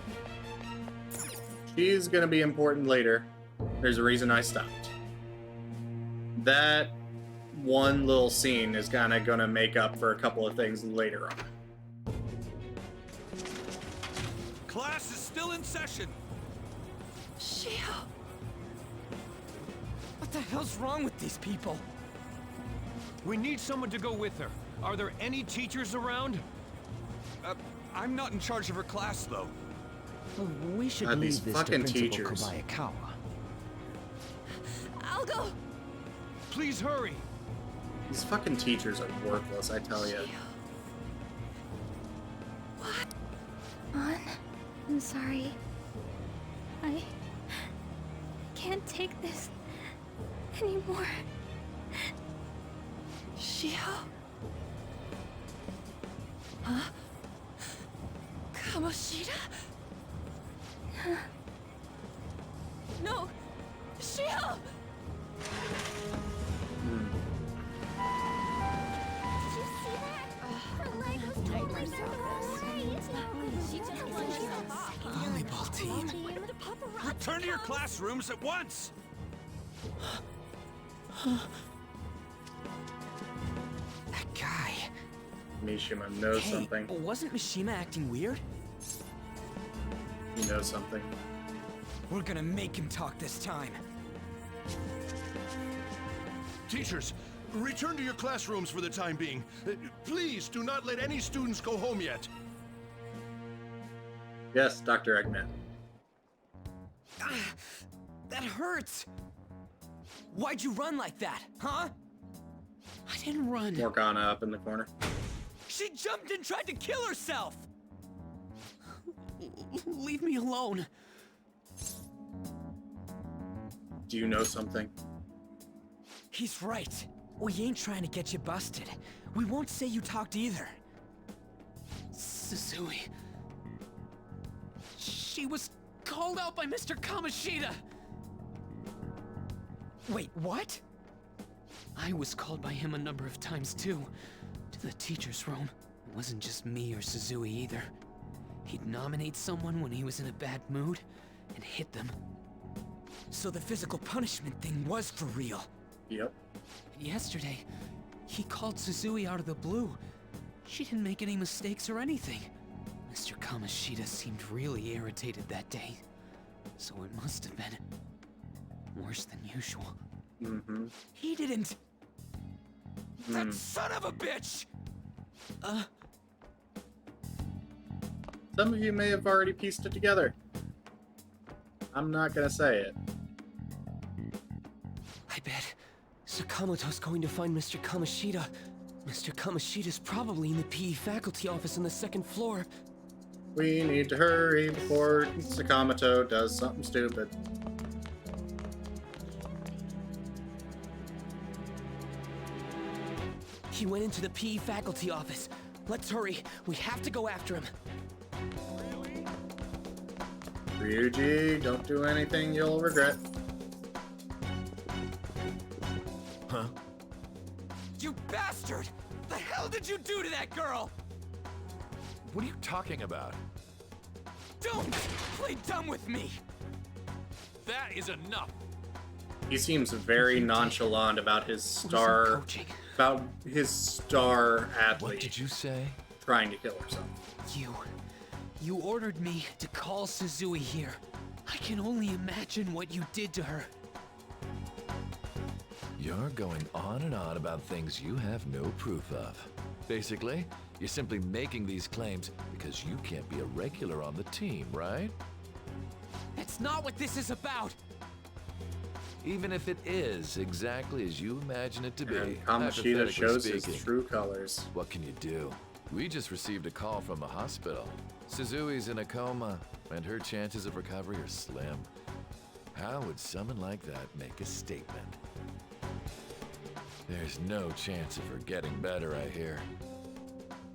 she's gonna be important later. There's a reason I stopped. That one little scene is kinda gonna make up for a couple of things later on. Class is still in session. Shiho! What the hell's wrong with these people? We need someone to go with her. Are there any teachers around? I'm not in charge of her class, though. We should God, these leave this to fucking Principal teachers. Kobayakawa. I'll go! Please hurry. These fucking teachers are worthless, I tell you. An, I'm sorry. I can't take this anymore. Shiho? Huh? Kamoshida? No! Shiho! Did you see that? Her leg was totally bent the wrong way. It's not good. She just won herself off. Volleyball team. Return to your classrooms at once. That guy. Mishima knows Hey, something. wasn't Mishima acting weird? He knows something. We're gonna make him talk this time. Teachers, return to your classrooms for the time being. Please do not let any students go home yet. Yes, Dr. Eggman. That hurts! Why'd you run like that, huh? I didn't run. Morgana up in the corner. She jumped and tried to kill herself! Leave me alone. Do you know something? He's right. We ain't trying to get you busted. We won't say you talked either. Suzui. She was called out by Mr. Kamoshida. Wait, what? I was called by him a number of times too. To the teacher's room. It wasn't just me or Suzui either. He'd nominate someone when he was in a bad mood and hit them. So the physical punishment thing was for real. Yep. And yesterday, he called Suzui out of the blue. She didn't make any mistakes or anything. Mr. Kamoshida seemed really irritated that day. So it must have been worse than usual. Mm-hmm. He didn't. That son of a bitch! Some of you may have already pieced it together. I'm not gonna say it. I bet Sakamoto's going to find Mr. Kamoshida. Mr. Kamoshida's probably in the PE faculty office on the second floor. We need to hurry before Sakamoto does something stupid. He went into the PE faculty office. Let's hurry. We have to go after him. Ryuji, don't do anything you'll regret. Huh? You bastard! The hell did you do to that girl? What are you talking about? Don't play dumb with me! That is enough! He seems very nonchalant about his star athlete. What did you say? Trying to kill herself. You ordered me to call Suzui here. I can only imagine what you did to her. You're going on and on about things you have no proof of. Basically, you're simply making these claims because you can't be a regular on the team, right? That's not what this is about! Even if it is exactly as you imagine it to be, And Kamoshida hypothetically shows his speaking, true colors. what can you do? We just received a call from the hospital. Suzui's in a coma, and her chances of recovery are slim. How would someone like that make a statement? There's no chance of her getting better, I hear.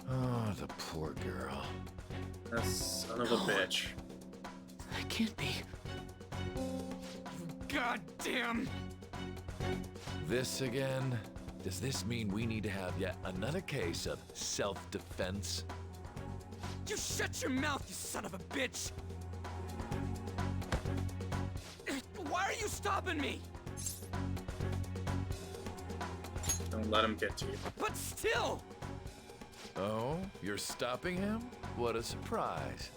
Oh, the poor girl. That son of a bitch. That can't be. Goddamn! This again? Does this mean we need to have yet another case of self-defense? You shut your mouth, you son of a bitch! Why are you stopping me? Don't let him get to you. But still! Oh, you're stopping him? What a surprise.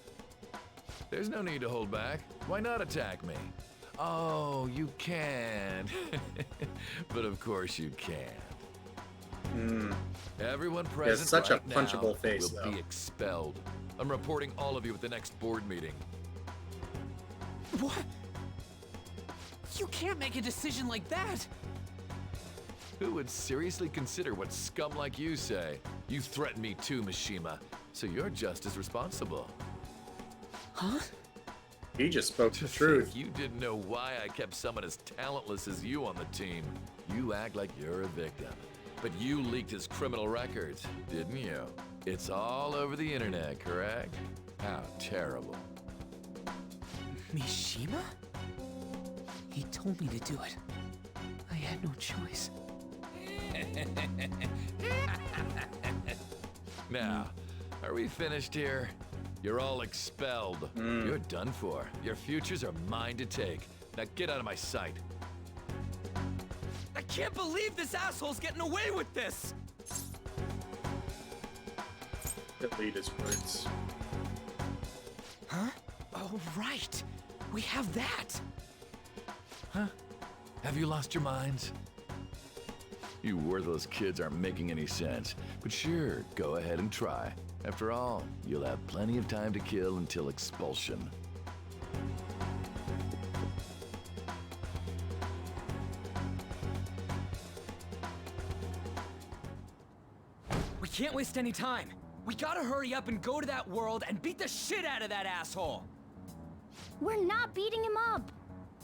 There's no need to hold back. Why not attack me? Oh, you can. But of course you can. Everyone present such a right punchable now face, will though. be expelled. I'm reporting all of you at the next board meeting. What? You can't make a decision like that! Who would seriously consider what scum like you say? You threatened me too, Mishima, so you're just as responsible. Huh? He just spoke the truth. You didn't know why I kept someone as talentless as you on the team. You act like you're a victim. But you leaked his criminal records, didn't you? It's all over the internet, correct? How terrible. Mishima? He told me to do it. I had no choice. Now, are we finished here? You're all expelled. You're done for. Your futures are mine to take. Now get out of my sight. I can't believe this asshole's getting away with this! Delete his words. Huh? Oh, right. We have that. Huh? Have you lost your minds? You worthless kids aren't making any sense. But sure, go ahead and try. After all, you'll have plenty of time to kill until expulsion. We can't waste any time. We gotta hurry up and go to that world and beat the shit out of that asshole! We're not beating him up.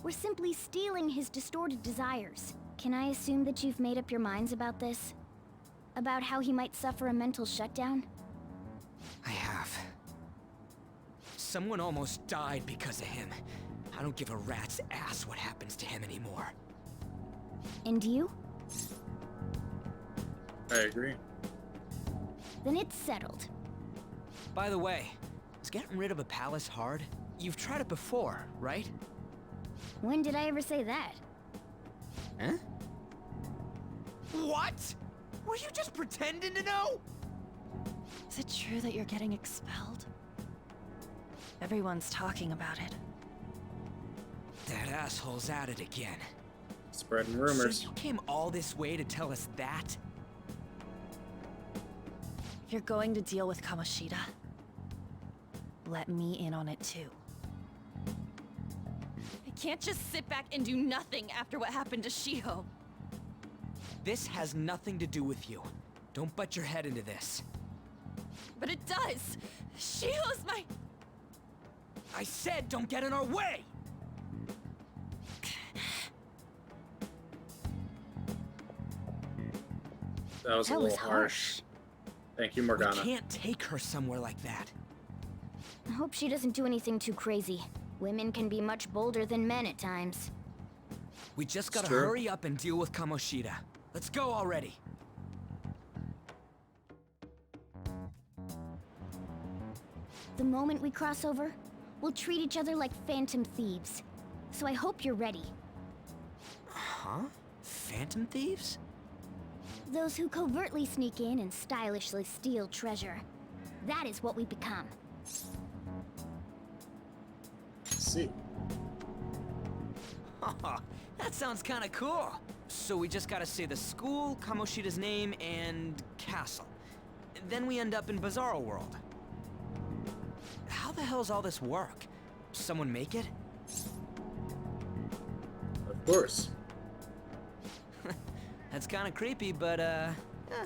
We're simply stealing his distorted desires. Can I assume that you've made up your minds about this? About how he might suffer a mental shutdown? I have. Someone almost died because of him. I don't give a rat's ass what happens to him anymore. And you? I agree. Then it's settled. By the way, is getting rid of a palace hard? You've tried it before, right? When did I ever say that? Huh? What? Were you just pretending to know? Is it true that you're getting expelled? Everyone's talking about it. That asshole's at it again. Spreading rumors. So you came all this way to tell us that? If you're going to deal with Kamoshida, let me in on it too. I can't just sit back and do nothing after what happened to Shiho. This has nothing to do with you. Don't butt your head into this. But it does! Shiho's my... I said don't get in our way! That was a little harsh. Thank you, Morgana. We can't take her somewhere like that. I hope she doesn't do anything too crazy. Women can be much bolder than men at times. We just gotta hurry up and deal with Kamoshida. Let's go already. The moment we cross over, we'll treat each other like phantom thieves. So I hope you're ready. Huh? Phantom thieves? Those who covertly sneak in and stylishly steal treasure. That is what we become. See. That sounds kinda cool. So we just gotta say the school, Kamoshida's name, and castle. Then we end up in Bizarro World. How the hell's all this work? Someone make it? Of course. That's kinda creepy, but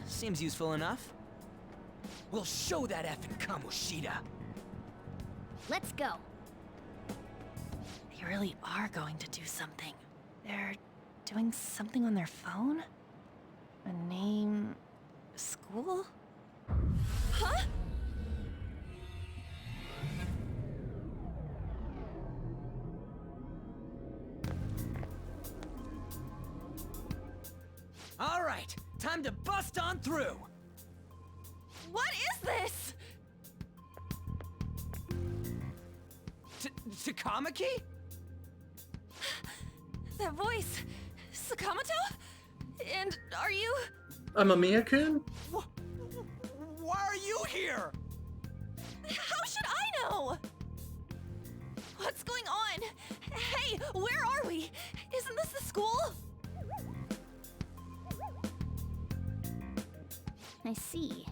seems useful enough. We'll show that effing Kamoshida. Let's go. They really are going to do something. They're doing something on their phone? A name... school? Huh? All right, time to bust on through. What is this? Takamaki? That voice... Sakamoto? And are you... I'm a Mia-kun? Why are you here? How should I know? What's going on? Hey, where are we? Isn't this the school? I see.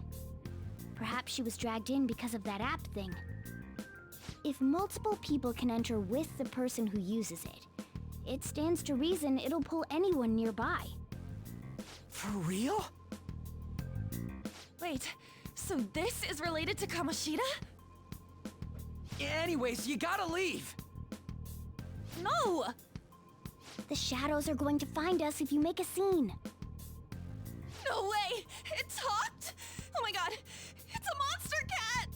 Perhaps she was dragged in because of that app thing. If multiple people can enter with the person who uses it, it stands to reason it'll pull anyone nearby. For real? Wait, so this is related to Kamoshida? Anyways, you gotta leave. No! The shadows are going to find us if you make a scene. No way! It talked? Oh my god! It's a monster cat!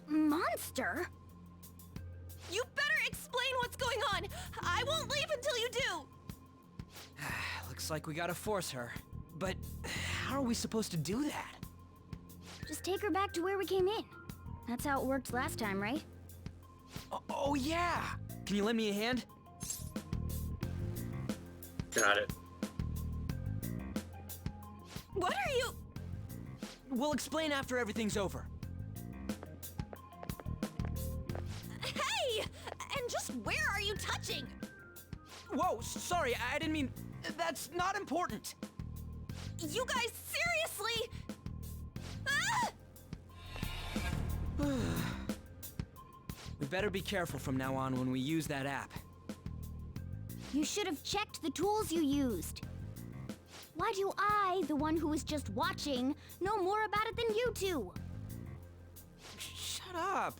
Monster? You better explain what's going on! I won't leave until you do! Looks like we gotta force her. But how are we supposed to do that? Just take her back to where we came in. That's how it worked last time, right? Oh yeah! Can you lend me a hand? Got it. What are you... We'll explain after everything's over. Hey! And just where are you touching? Whoa, sorry, I didn't mean... That's not important. You guys, seriously? Ah! We better be careful from now on when we use that app. You should have checked the tools you used. Why do I, the one who was just watching, know more about it than you two? Shut up.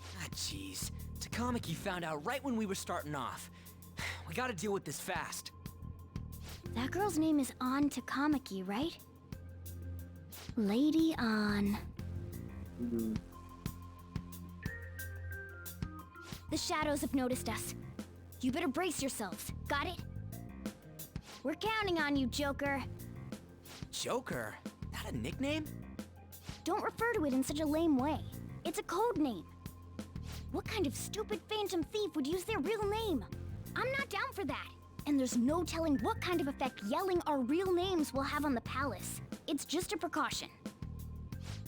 Ah, jeez. Takamaki found out right when we were starting off. We gotta deal with this fast. That girl's name is An Takamaki, right? Lady An. The shadows have noticed us. You better brace yourselves. Got it? We're counting on you, Joker. Joker. That a nickname? Don't refer to it in such a lame way. It's a code name. What kind of stupid phantom thief would use their real name? I'm not down for that. And there's no telling what kind of effect yelling our real names will have on the palace. It's just a precaution.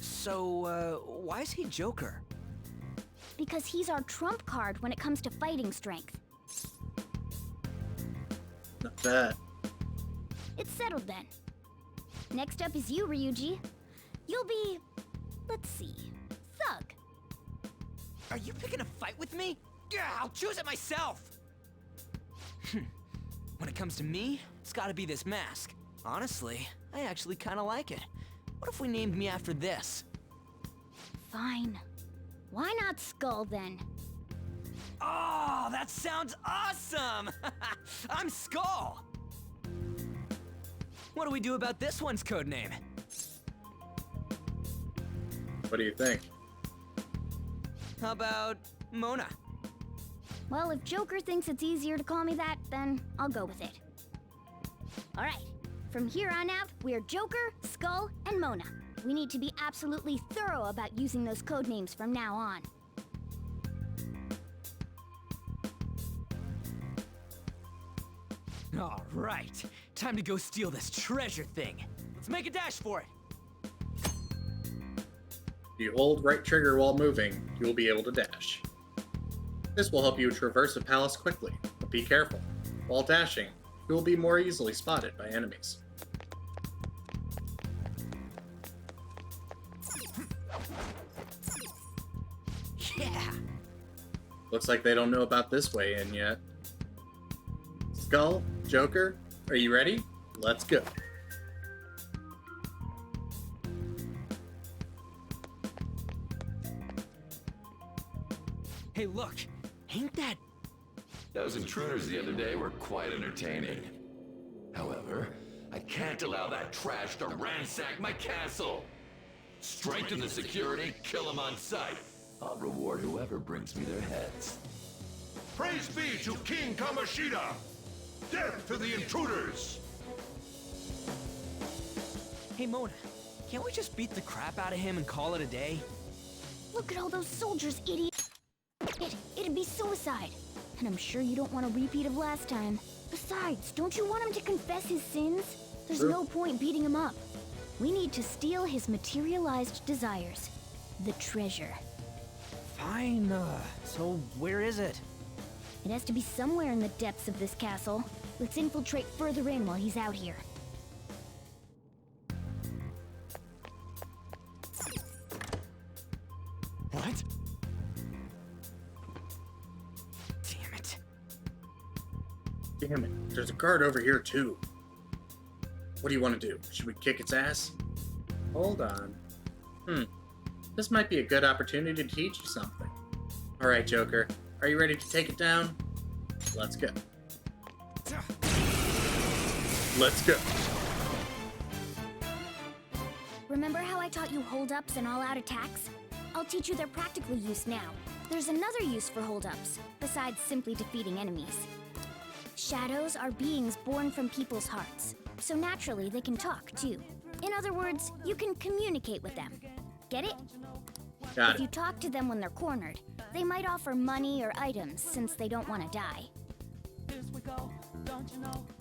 So, why is he Joker? Because he's our trump card when it comes to fighting strength. Not bad. It's settled then. Next up is you, Ryuji. You'll be, let's see, Thug. Are you picking a fight with me? Yeah, I'll choose it myself! When it comes to me, it's gotta be this mask. Honestly, I actually kinda like it. What if we named me after this? Fine. Why not Skull then? Oh, that sounds awesome! I'm Skull! What do we do about this one's codename? What do you think? How about Mona? Well, if Joker thinks it's easier to call me that, then I'll go with it. Alright, from here on out, we're Joker, Skull, and Mona. We need to be absolutely thorough about using those codenames from now on. All right, time to go steal this treasure thing. Let's make a dash for it. If you hold right trigger while moving, you will be able to dash. This will help you traverse a palace quickly, but be careful. While dashing, you will be more easily spotted by enemies. Yeah! Looks like they don't know about this way in yet. Skull, Joker, are you ready? Let's go. Hey, look! Ain't that... Those intruders the other day were quite entertaining. However, I can't allow that trash to ransack my castle. Strengthen the security, kill them on sight. I'll reward whoever brings me their heads. Praise be to King Kamoshida! Death to the intruders! Hey, Mona, can't we just beat the crap out of him and call it a day? Look at all those soldiers, idiot! It'd be suicide. And I'm sure you don't want a repeat of last time. Besides, don't you want him to confess his sins? There's no point beating him up. We need to steal his materialized desires. The treasure. Fine, so where is it? It has to be somewhere in the depths of this castle. Let's infiltrate further in while he's out here. What? Damn it. Damn it, there's a guard over here too. What do you want to do? Should we kick its ass? Hold on. This might be a good opportunity to teach you something. Alright, Joker. Are you ready to take it down? Let's go. Let's go. Remember how I taught you hold-ups and all-out attacks? I'll teach you their practical use now. There's another use for hold-ups, besides simply defeating enemies. Shadows are beings born from people's hearts, so naturally they can talk, too. In other words, you can communicate with them. Get it? Got If you it. talk to them when they're cornered, they might offer money or items since they don't want to die.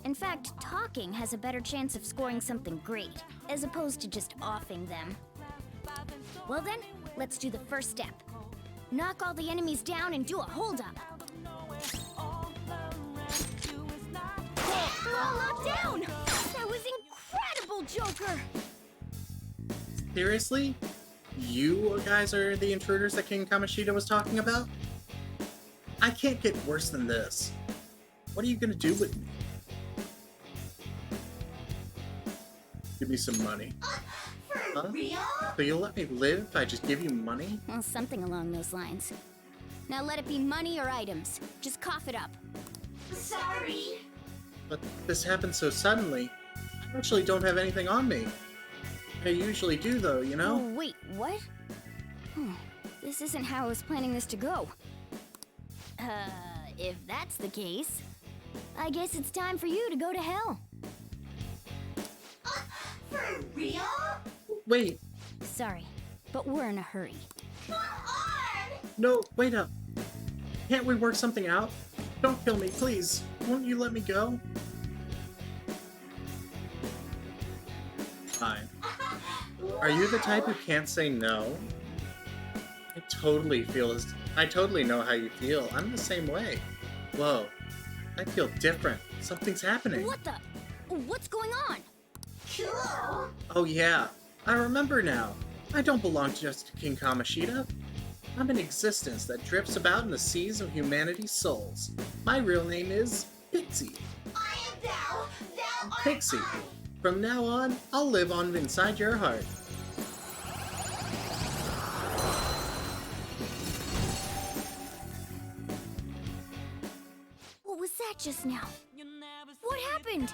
In fact, talking has a better chance of scoring something great, as opposed to just offing them. Well then, let's do the first step. Knock all the enemies down and do a hold-up. They're all locked down! That was incredible, Joker! Seriously? You guys are the intruders that King Kamoshida was talking about? I can't get worse than this. What are you gonna do with me? Give me some money. For real? So you'll let me live if I just give you money? Well, something along those lines. Now let it be money or items. Just cough it up. Sorry. But this happened so suddenly. I actually don't have anything on me. I usually do though, you know? Oh, wait, what? This isn't how I was planning this to go. If that's the case, I guess it's time for you to go to hell. For real? Wait, Sorry, but we're in a hurry. Come on! no, wait up. Can't we work something out? Don't kill me, please. Won't you let me go? Fine. Are you the type who can't say no? I totally know how you feel. I'm the same way. Whoa. I feel different. Something's happening. What the? What's going on? Cool. Oh yeah. I remember now. I don't belong just to King Kamoshida. I'm an existence that drifts about in the seas of humanity's souls. My real name is Pixie. I am thou Pixie. From now on, I'll live on inside your heart. What was that just now? What happened?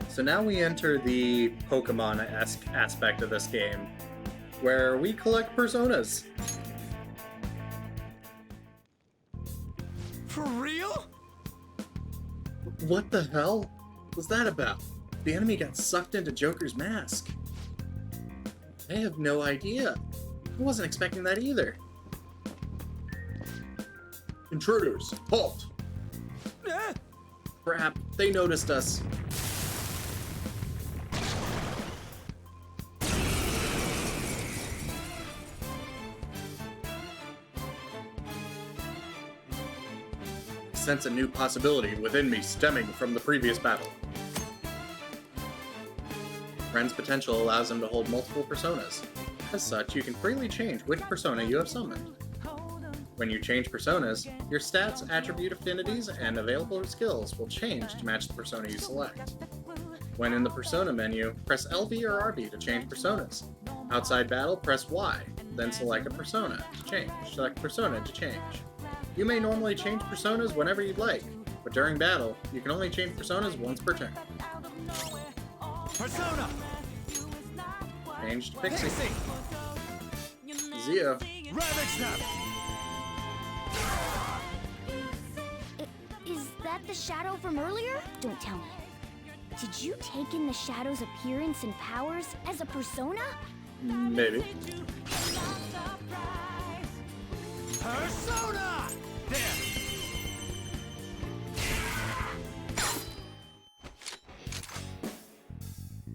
So now we enter the Pokemon-esque aspect of this game, where we collect personas. For real? What the hell was that about? The enemy got sucked into Joker's mask. I have no idea. I wasn't expecting that either. Intruders, halt! Crap, they noticed us. I sense a new possibility within me stemming from the previous battle. Ren's potential allows him to hold multiple personas. As such, you can freely change which persona you have summoned. When you change personas, your stats, attribute affinities, and available skills will change to match the persona you select. When in the persona menu, press LB or RB to change personas. Outside battle, press Y, then select a persona to change. Select persona to change. You may normally change personas whenever you'd like, but during battle, you can only change personas once per turn. Persona! Change to Pixie. Zio. Rabbit Snap! Is that the shadow from earlier? Don't tell me. Did you take in the shadow's appearance and powers as a persona? Maybe. Persona! There!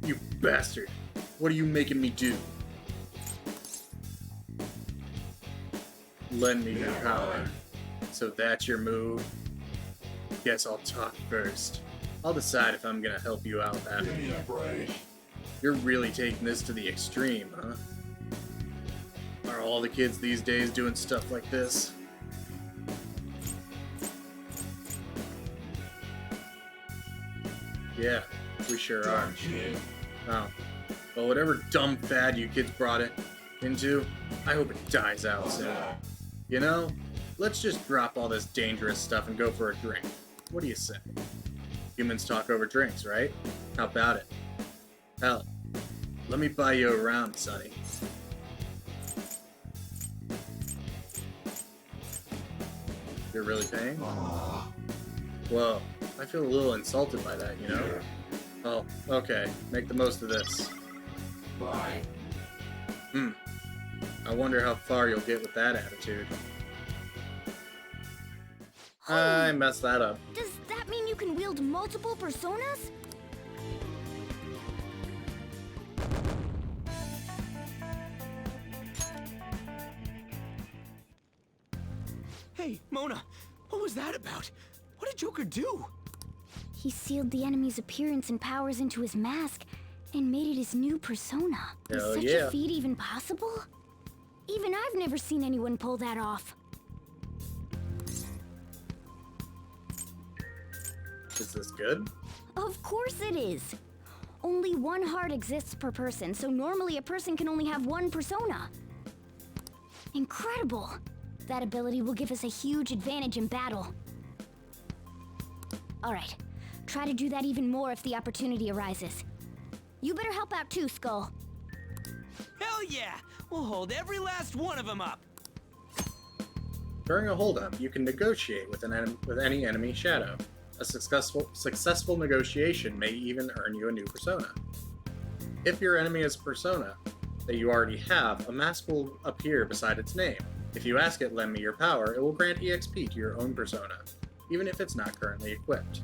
You bastard! What are you making me do? Lend me your power. So that's your move? Guess I'll talk first. I'll decide if I'm gonna help you out after. You're really taking this to the extreme, huh? Are all the kids these days doing stuff like this? Yeah, we sure are. Oh. Well, whatever dumb fad you kids brought it into, I hope it dies out soon. You know, let's just drop all this dangerous stuff and go for a drink. What do you say? Humans talk over drinks, right? How about it? Hell, let me buy you around, Sonny. You're really paying? Whoa, I feel a little insulted by that, you know? Oh, okay. Make the most of this. I wonder how far you'll get with that attitude. I messed that up. Does that mean you can wield multiple personas? Hey, Mona, what was that about? What did Joker do? He sealed the enemy's appearance and powers into his mask and made it his new persona. Hell Is such yeah. a feat even possible? Even I've never seen anyone pull that off. Is this good? Of course it is. Only one heart exists per person, so normally a person can only have one persona. Incredible! That ability will give us a huge advantage in battle. Alright, try to do that even more if the opportunity arises. You better help out too, Skull. Hell yeah! We'll hold every last one of them up! During a holdup, you can negotiate with any enemy shadow. A successful negotiation may even earn you a new persona. If your enemy is a persona that you already have, a mask will appear beside its name. If you ask it, lend me your power, it will grant EXP to your own persona, even if it's not currently equipped.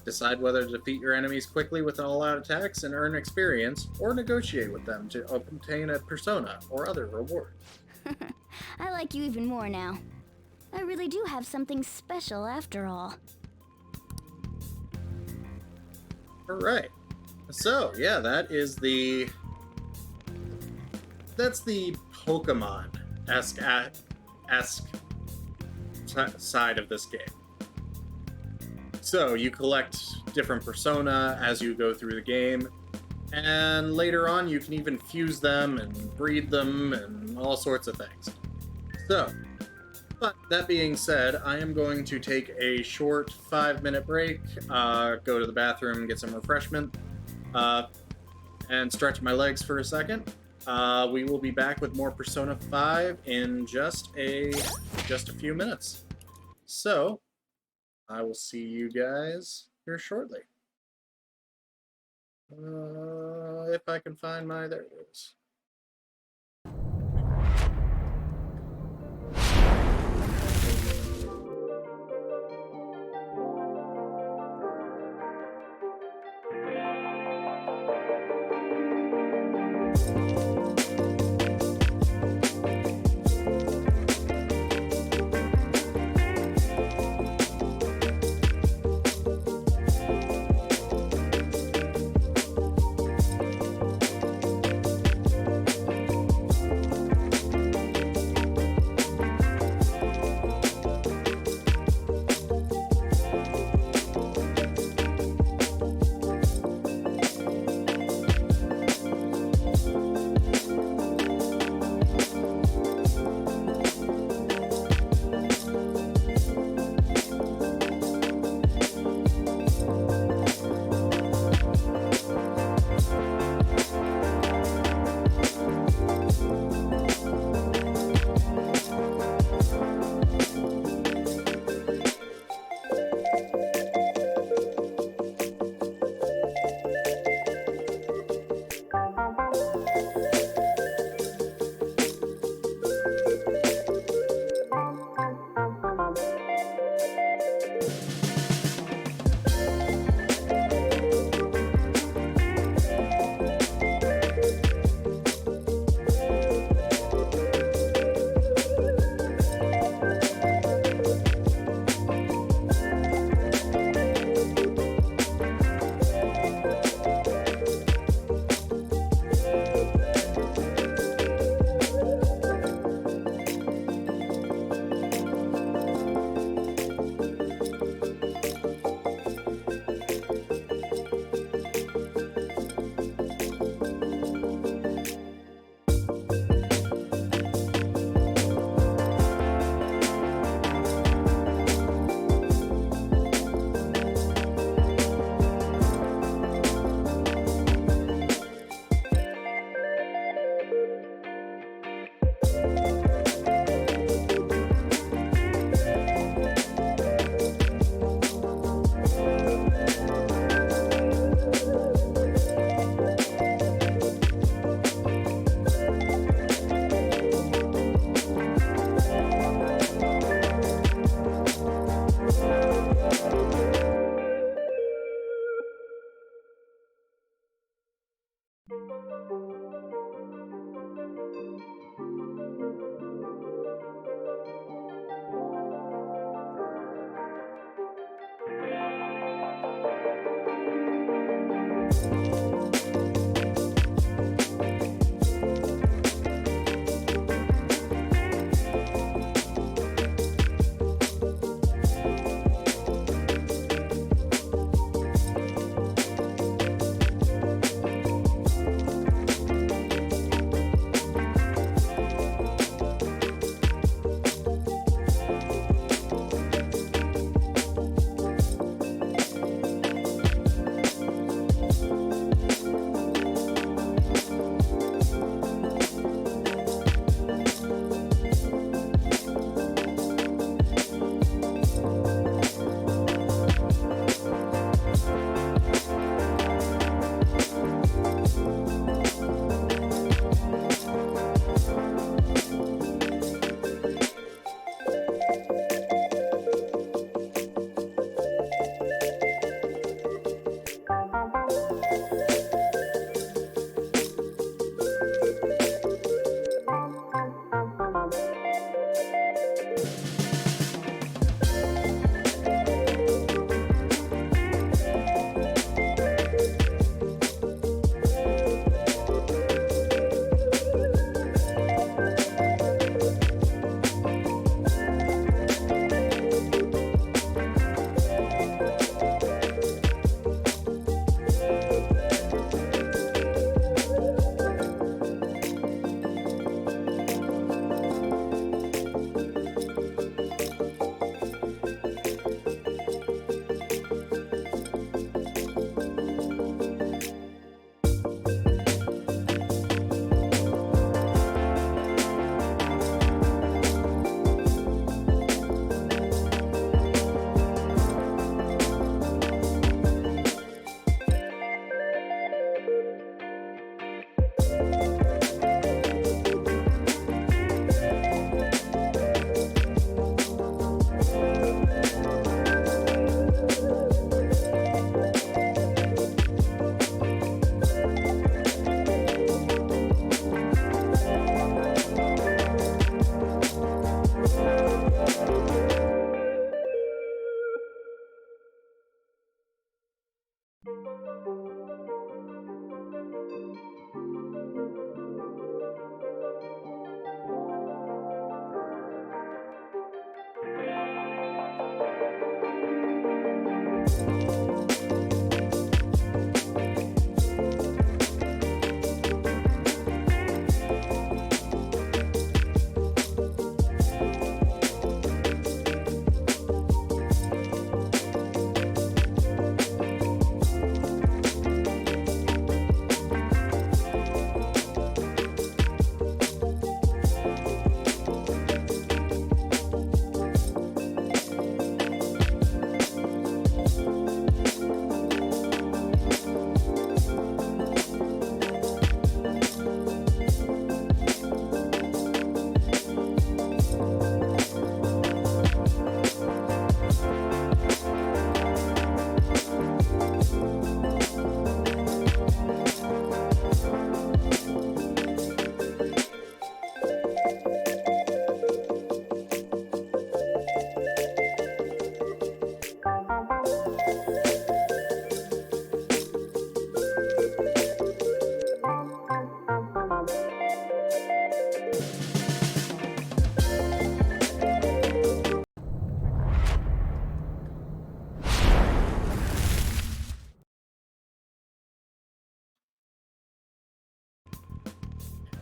Decide whether to defeat your enemies quickly with all-out attacks and earn experience, or negotiate with them to obtain a persona or other reward. I like you even more now. I really do have something special after all. Alright. So, yeah, that's the Pokemon-esque side of this game. So, you collect different persona as you go through the game, and later on you can even fuse them and breed them and all sorts of things. So, but that being said, I am going to take a short 5-minute break, go to the bathroom, get some refreshment, and stretch my legs for a second. We will be back with more Persona 5 in just a few minutes. So, I will see you guys here shortly. If I can find my... There it is.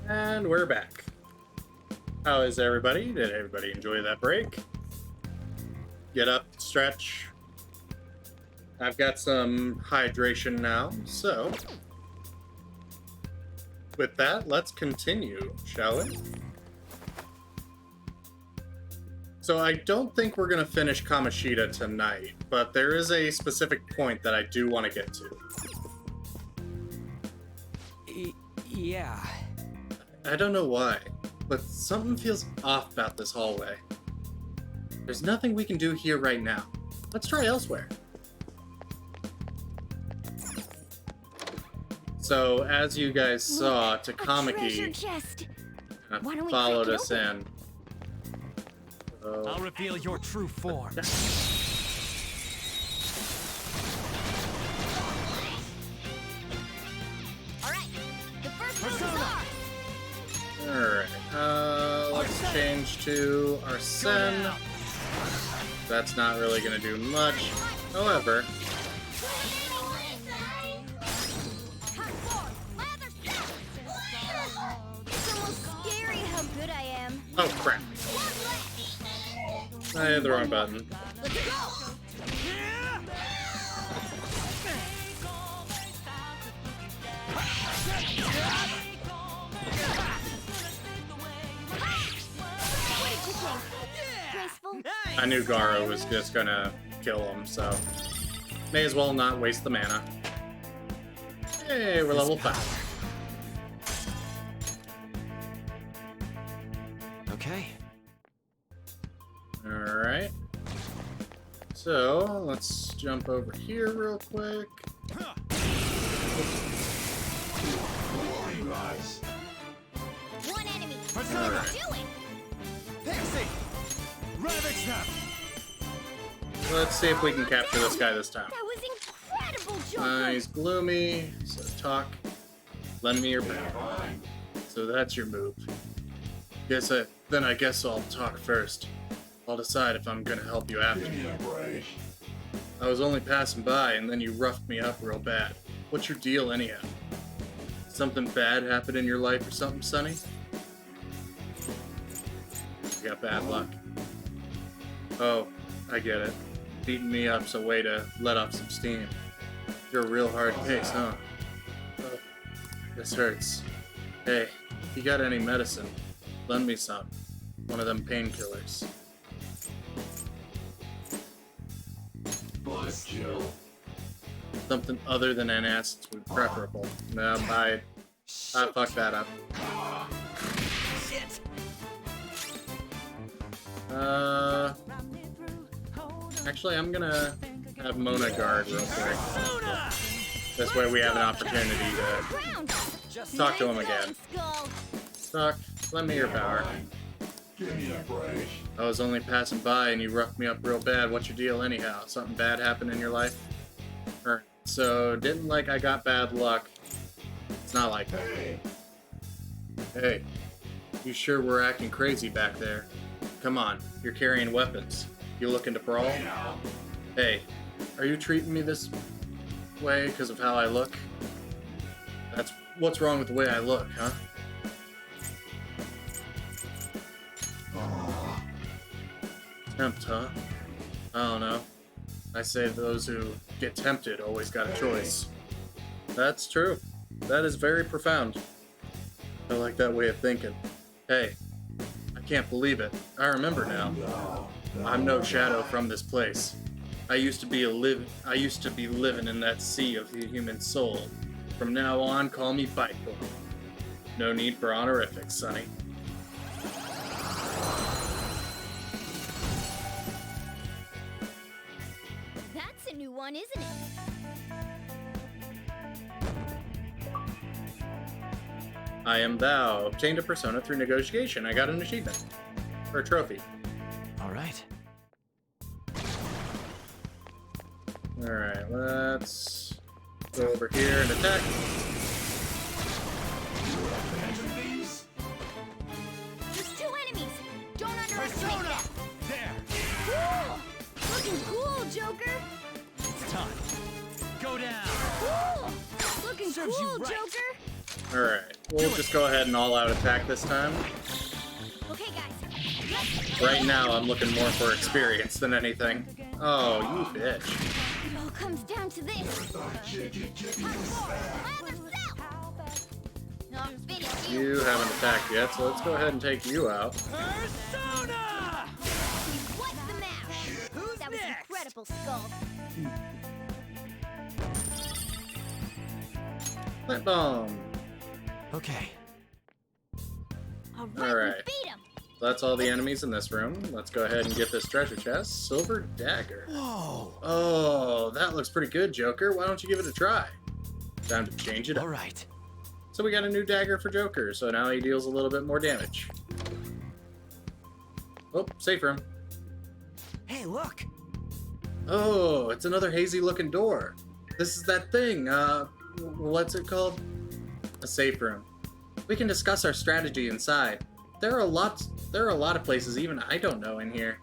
And we're back. How is everybody? Did everybody enjoy that break? Get up, stretch. I've got some hydration now, so with that, let's continue, shall we? So I don't think we're going to finish Kamoshida tonight, but there is a specific point that I do want to get to. Yeah. I don't know why, but something feels off about this hallway. There's nothing we can do here right now. Let's try elsewhere. So, as you guys saw, Takamaki followed us in. I'll reveal your true form. Alright, let's change to Arsene. That's not really gonna do much. However, It's almost scary how good I am. oh crap. I hit the wrong button. Let's go! I knew Garo was just gonna kill him, so may as well not waste the mana. Hey, we're level 5. Okay. Alright. So, let's jump over here real quick. One enemy. Alright. Pixie! Ravage them! Let's see if we can capture this guy this time. That was incredible, Joker. He's gloomy, so talk. Lend me your back. So that's your move. Then I guess I'll talk first. I'll decide if I'm gonna help you after. I was only passing by and then you roughed me up real bad. What's your deal anyhow? Something bad happened in your life or something, Sonny? You got bad luck. Oh, I get it. Beating me up's a way to let off some steam. You're a real hard case, huh? Oh, this hurts. Hey, you got any medicine? Lend me some. One of them painkillers. Something other than antacids would be preferable. No, I fucked that up. Shit. Actually, I'm gonna have Mona guard real quick. This way we have an opportunity to talk to him again. Talk, lend me your power. I was only passing by and you roughed me up real bad. What's your deal anyhow? Something bad happened in your life? So, didn't like I got bad luck. It's not like that. Hey, you sure were acting crazy back there. Come on, you're carrying weapons. You looking to brawl? Hey, are you treating me this way because of how I look? That's what's wrong with the way I look, huh? Tempt, huh? I don't know. I say those who get tempted always got a choice. That's true. That is very profound. I like that way of thinking. Hey, I can't believe it. I remember now. I'm no shadow from this place. I used to be living in that sea of the human soul. From now on, call me Bitecore. No need for honorifics, Sonny. That's a new one, isn't it? I am thou. Obtained a persona through negotiation. I got an achievement. Or a trophy. Alright. Alright, let's go over here and attack. There's 2 enemies. Don't underestimate them. There! Cool! Looking cool, Joker. It's time. Go down. Cool! Looking Serves you cool, right. Joker. Alright. We'll just go ahead and all-out attack this time. Okay, guys. Right now, I'm looking more for experience than anything. Oh, you bitch. It all comes down to this. You haven't attacked yet, so let's go ahead and take you out. Persona! What's the matter? That was incredible, Skull. Plant bomb. Okay. All right, Alright. we beat him. That's all the enemies in this room. Let's go ahead and get this treasure chest. Silver dagger. Whoa. Oh, that looks pretty good, Joker. Why don't you give it a try? Time to change it up. All right. So we got a new dagger for Joker, so now he deals a little bit more damage. Oh, safe room. Hey, look. Oh, it's another hazy-looking door. This is that thing, what's it called? A safe room. We can discuss our strategy inside. There are a lot of places even I don't know in here.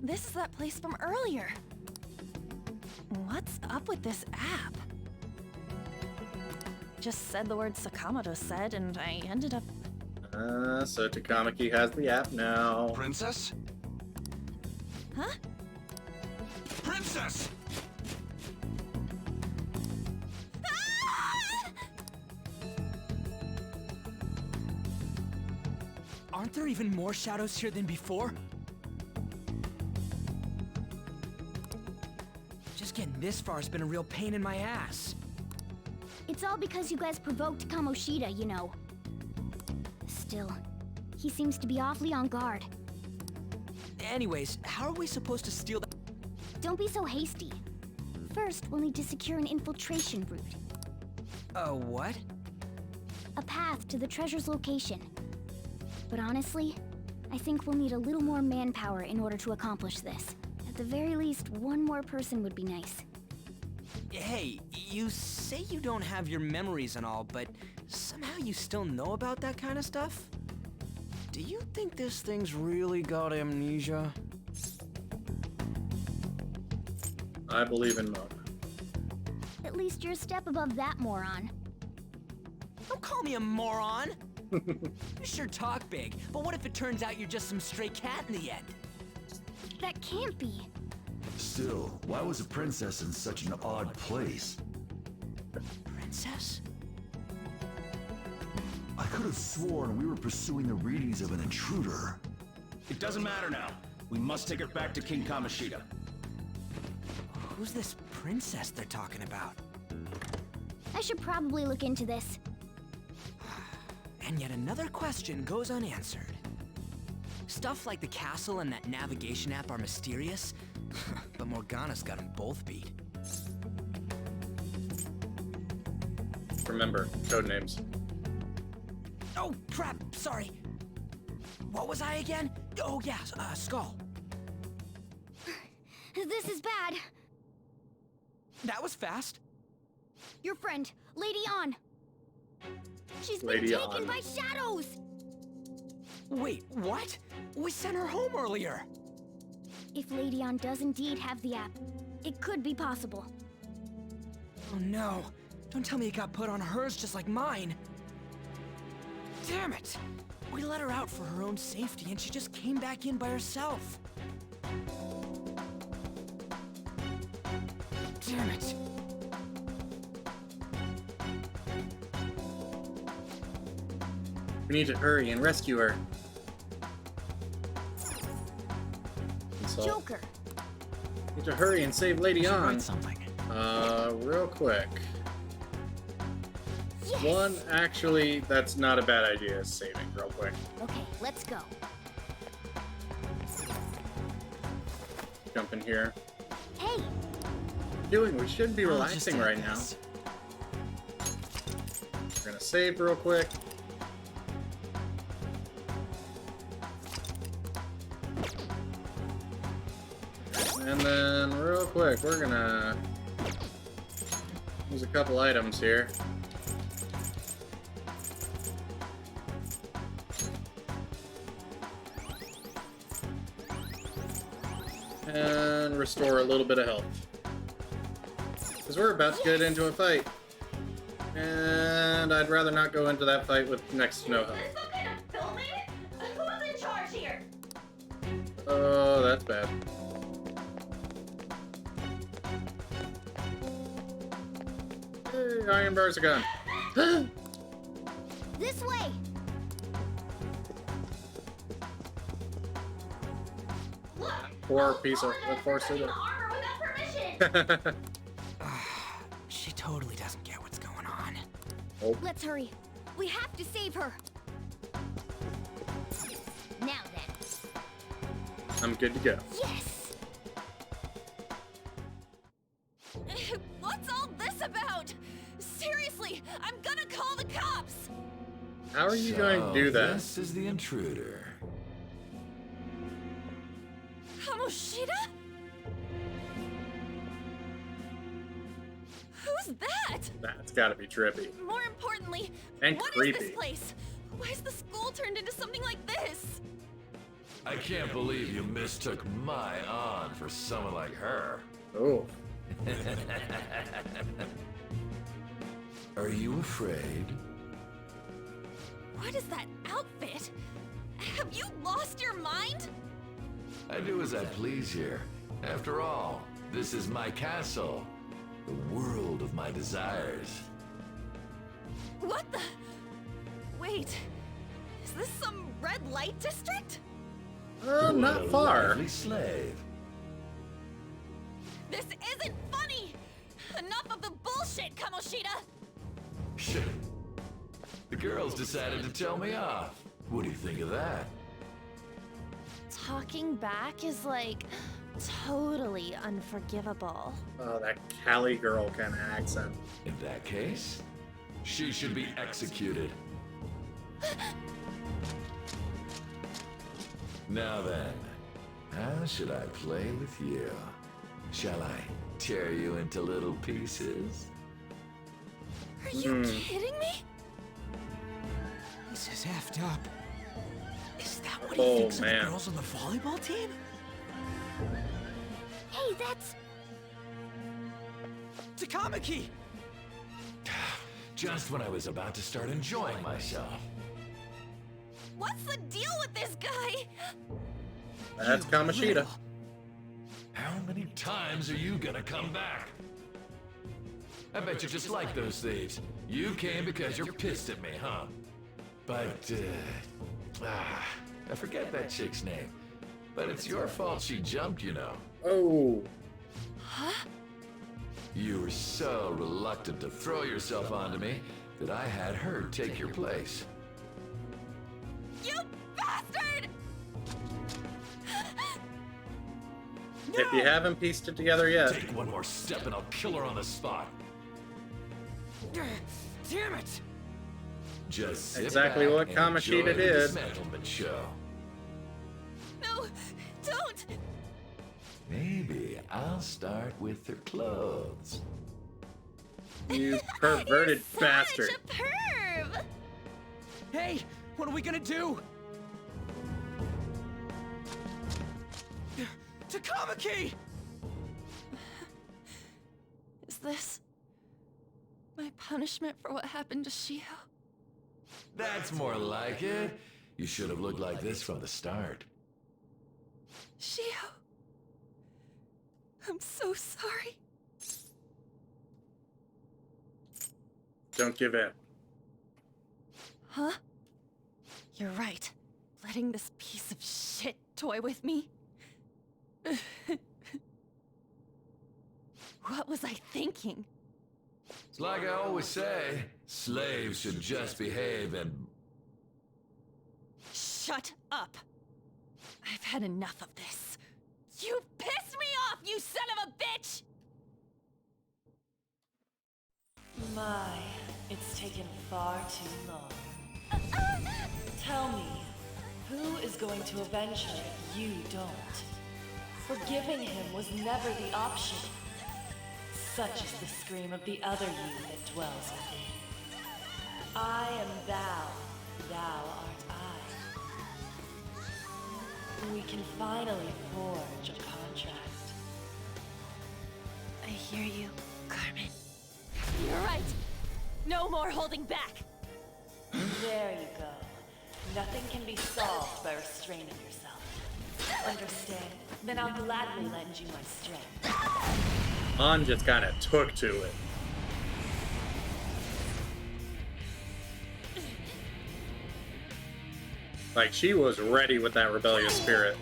This is that place from earlier. What's up with this app? Just said the word Sakamoto said, and I ended up... So Takamaki has the app now. Princess? Huh? Princess! Aren't there even more shadows here than before? Just getting this far has been a real pain in my ass. It's all because you guys provoked Kamoshida, you know. Still, he seems to be awfully on guard. Anyways, how are we supposed to steal that? Don't be so hasty. First, we'll need to secure an infiltration route. What? A path to the treasure's location. But honestly, I think we'll need a little more manpower in order to accomplish this. At the very least, one more person would be nice. Hey, you say you don't have your memories and all, but somehow you still know about that kind of stuff? Do you think this thing's really got amnesia? I believe in Mona. At least you're a step above that moron. Don't call me a moron! You sure talk big, but what if it turns out you're just some stray cat in the end? That can't be. Still, why was a princess in such an odd place? Princess? I could have sworn we were pursuing the readings of an intruder. It doesn't matter now. We must take her back to King Kamoshida. Who's this princess they're talking about? I should probably look into this. And yet another question goes unanswered. Stuff like the castle and that navigation app are mysterious, but Morgana's got them both beat. Remember, code names. Oh, crap, sorry. What was I again? Oh, yeah, Skull. This is bad. That was fast. Your friend, Lady An. She's been Lady taken An. by shadows! Wait, what? We sent her home earlier. If Lady An does indeed have the app, it could be possible. Oh no, don't tell me it got put on hers just like mine. Damn it! We let her out for her own safety and she just came back in by herself. Damn it. We need to hurry and rescue her. Consult. Joker! Need to hurry and save Lady Should An. write something. Real quick. Yes! One, actually, that's not a bad idea, saving real quick. Okay, let's go. Jump in here. Hey! What are you doing? We shouldn't be I'll relaxing just right add now. this. We're gonna save real quick. And then, real quick, we're gonna use a couple items here. And restore a little bit of health. Because we're about to get into a fight. And I'd rather not go into that fight with next to no health. Is this some kind of filming? Who's in charge here? Oh, that's bad. Hey, Iron Bar's a gun. This way! Look! Poor piece of force. Armor without permission! She totally doesn't get what's going on. Oh. Let's hurry. We have to save her. Now then. I'm good to go. Yes! What's all this about? Seriously, I'm gonna call the cops! How are you going to do that? This is the intruder. Kamoshida? Who's that? That's gotta be trippy. More importantly, And what creepy. is this place? Why is the school turned into something like this? I can't believe you mistook my aunt for someone like her. Oh. Are you afraid? What is that outfit? Have you lost your mind? I do as I please here. After all, this is my castle. The world of my desires. What the? Wait, is this some red light district? Not far. Lively slave. This isn't funny! Enough of the bullshit, Kamoshida! Shit. The girls decided to tell me off. What do you think of that? Talking back is like totally unforgivable. Oh, that Cali girl kind of accent. In that case, she should be executed. Now then, how should I play with you? Shall I tear you into little pieces? Are you kidding me? This is effed up. Is that what he Oh, thinks man. of the girls on the volleyball team? Hey, that's... Takamaki! Just when I was about to start enjoying myself. What's the deal with this guy? That's Kamoshida. How many times are you gonna come back? I bet you just like those thieves. You came because you're pissed at me, huh? But, I forget that chick's name. But it's your fault she jumped, you know. Oh. Huh? You were so reluctant to throw yourself onto me that I had her take your place. You bastard! If you haven't pieced it together yet. Take one more step and I'll kill her on the spot. Damn it! Just sit Exactly back what and Kamoshida enjoy the did. dismantlement show. No, don't! Maybe I'll start with her clothes. You perverted You're bastard. such a perv! Hey, what are we gonna do? Takamaki! Is this my punishment for what happened to Shio? That's more like it. You should have looked like this from the start. Shio, I'm so sorry. Don't give in. Huh? You're right. Letting this piece of shit toy with me? What was I thinking? It's like I always say, slaves should just behave and... Shut up! I've had enough of this. You pissed me off, you son of a bitch! My, it's taken far too long. Tell me, who is going to avenge her if you don't? Forgiving him was never the option. Such is the scream of the other you that dwells within. I am thou, thou art I. We can finally forge a contract. I hear you, Carmen. You're right. No more holding back. There you go. Nothing can be solved by restraining yourself. Understand? Then I'll gladly lend you my strength. Han just kind of took to it. Like, she was ready with that rebellious spirit.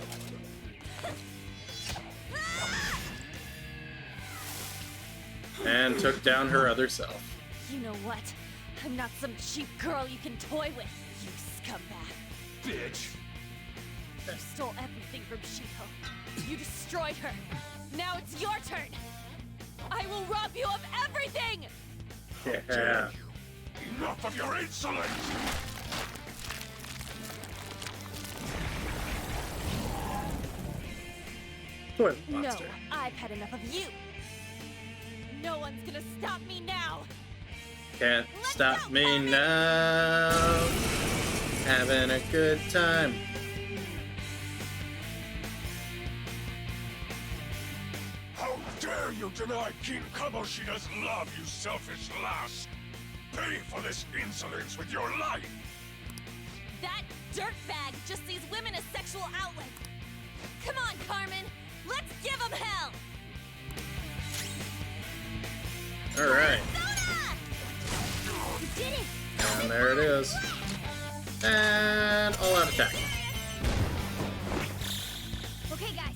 And took down her other self. You know what? I'm not some cheap girl you can toy with, you scumbag. Bitch! You stole everything from Shiho. You destroyed her. Now it's your turn. I will rob you of everything! Yeah. Enough of your insolence! Toilet No, monster. I've had enough of you. No one's gonna stop me now. Can't stop me now. Having a good time. How dare you deny King Kamoshida's love, you selfish lass! Pay for this insolence with your life! That dirtbag just sees women as sexual outlets. Come on, Carmen. Let's give him hell. All right. You did it. And there it is. And all out attack. Okay, guys,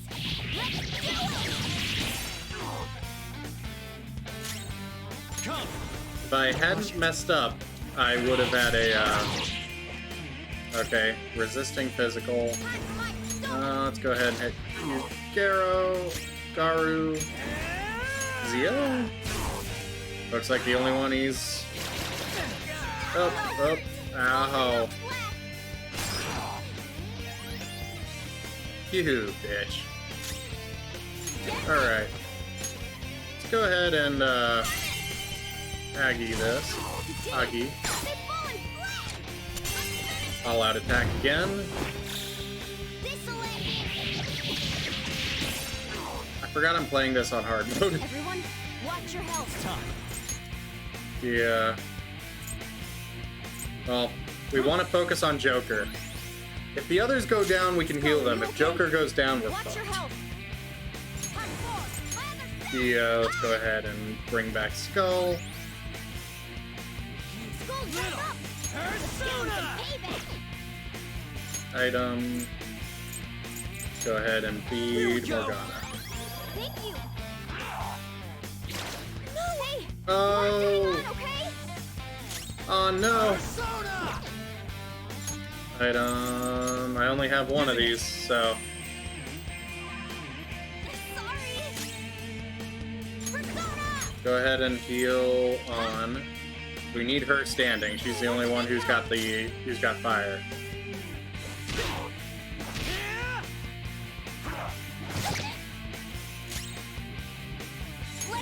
let's do it! Come! If I hadn't messed up, I would have had a, okay, resisting physical. Let's go ahead and hit Garo, Garu, Zio. Looks like the only one he's... Oh, ow. You bitch. Alright. Let's go ahead and, Aggie this. Aggie. All out attack again. I forgot I'm playing this on hard mode. Everyone, watch your health. Time. Yeah. Well, we want to focus on Joker. If the others go down, we can heal them. If Joker goes down, we're Watch your fucked. health. Yeah, let's go ahead and bring back Skull. Item. Go ahead and feed Morgana. Thank you. Hey, Oh! okay? Oh no! Item. I only have one of these, so. Go ahead and heal on. We need her standing. She's the only one who's got fire.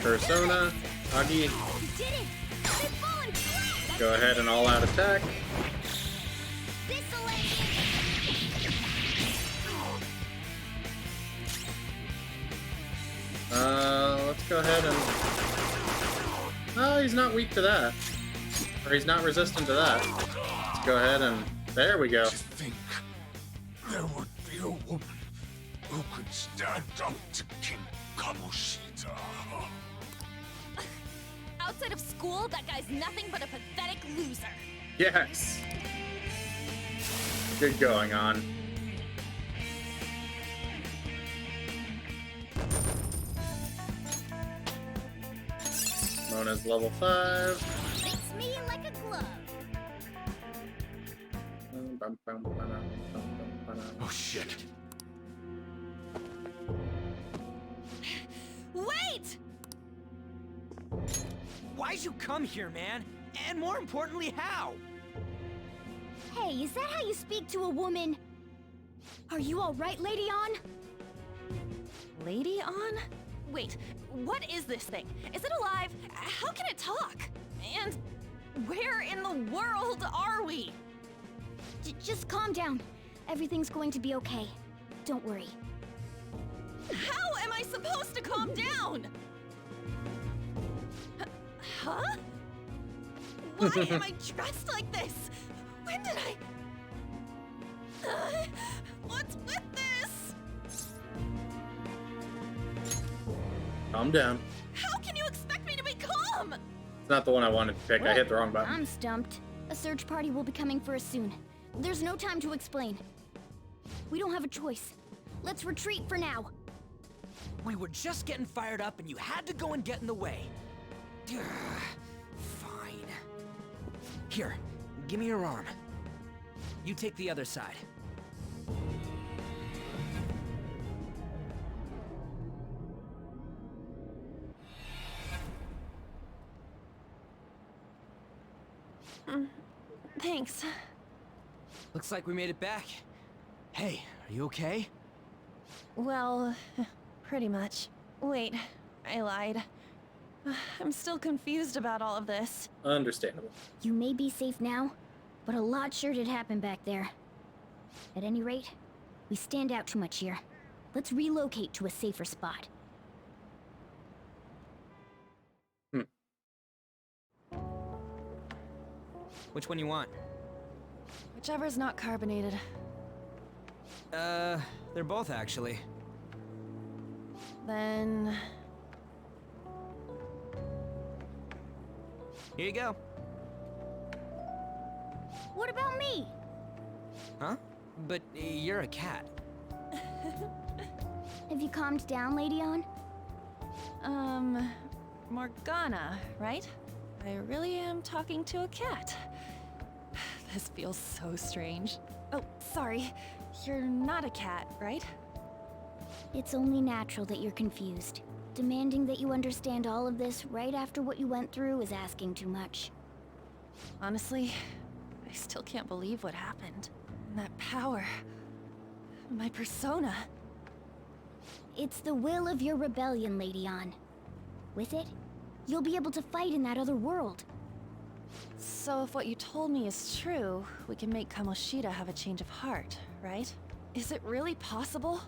Persona, Agi. Go ahead and all out attack. Let's go ahead and... Oh, he's not weak to that. Or he's not resistant to that. Let's go ahead and... There we go. To think there would be a woman who could stand up to King Kamoshida. Outside of school, that guy's nothing but a pathetic loser. Yes! Good going on. Mona's level 5. Fits me like a glove. Oh shit. Wait! Why'd you come here, man? And more importantly, how? Hey, is that how you speak to a woman? Are you alright, Lady On? Lady On? Wait, what is this thing? Is it alive? How can it talk? And where in the world are we? Just calm down. Everything's going to be okay. Don't worry. How am I supposed to calm down? Huh? Why am I dressed like this? When did I... what's with this? Calm down. How can you expect me to be calm? It's not the one I wanted to pick. I hit the wrong button. I'm stumped. A search party will be coming for us soon. There's no time to explain. We don't have a choice. Let's retreat for now. We were just getting fired up and you had to go and get in the way. Fine. Here, give me your arm. You take the other side. Thanks. Looks like we made it back. Hey, are you okay? Well, pretty much. Wait, I lied. I'm still confused about all of this. Understandable. You may be safe now, but a lot sure did happen back there. At any rate, we stand out too much here. Let's relocate to a safer spot. Which one you want? Whichever's not carbonated. They're both actually. Then... Here you go. What about me? Huh? But you're a cat. Have you calmed down, Lady On? Morgana, right? I really am talking to a cat. This feels so strange. Oh, sorry. You're not a cat, right? It's only natural that you're confused. Demanding that you understand all of this right after what you went through is asking too much. Honestly, I still can't believe what happened. And that power... my persona... It's the will of your rebellion, Lady On. With it, you'll be able to fight in that other world. So if what you told me is true, we can make Kamoshida have a change of heart, right? Is it really possible?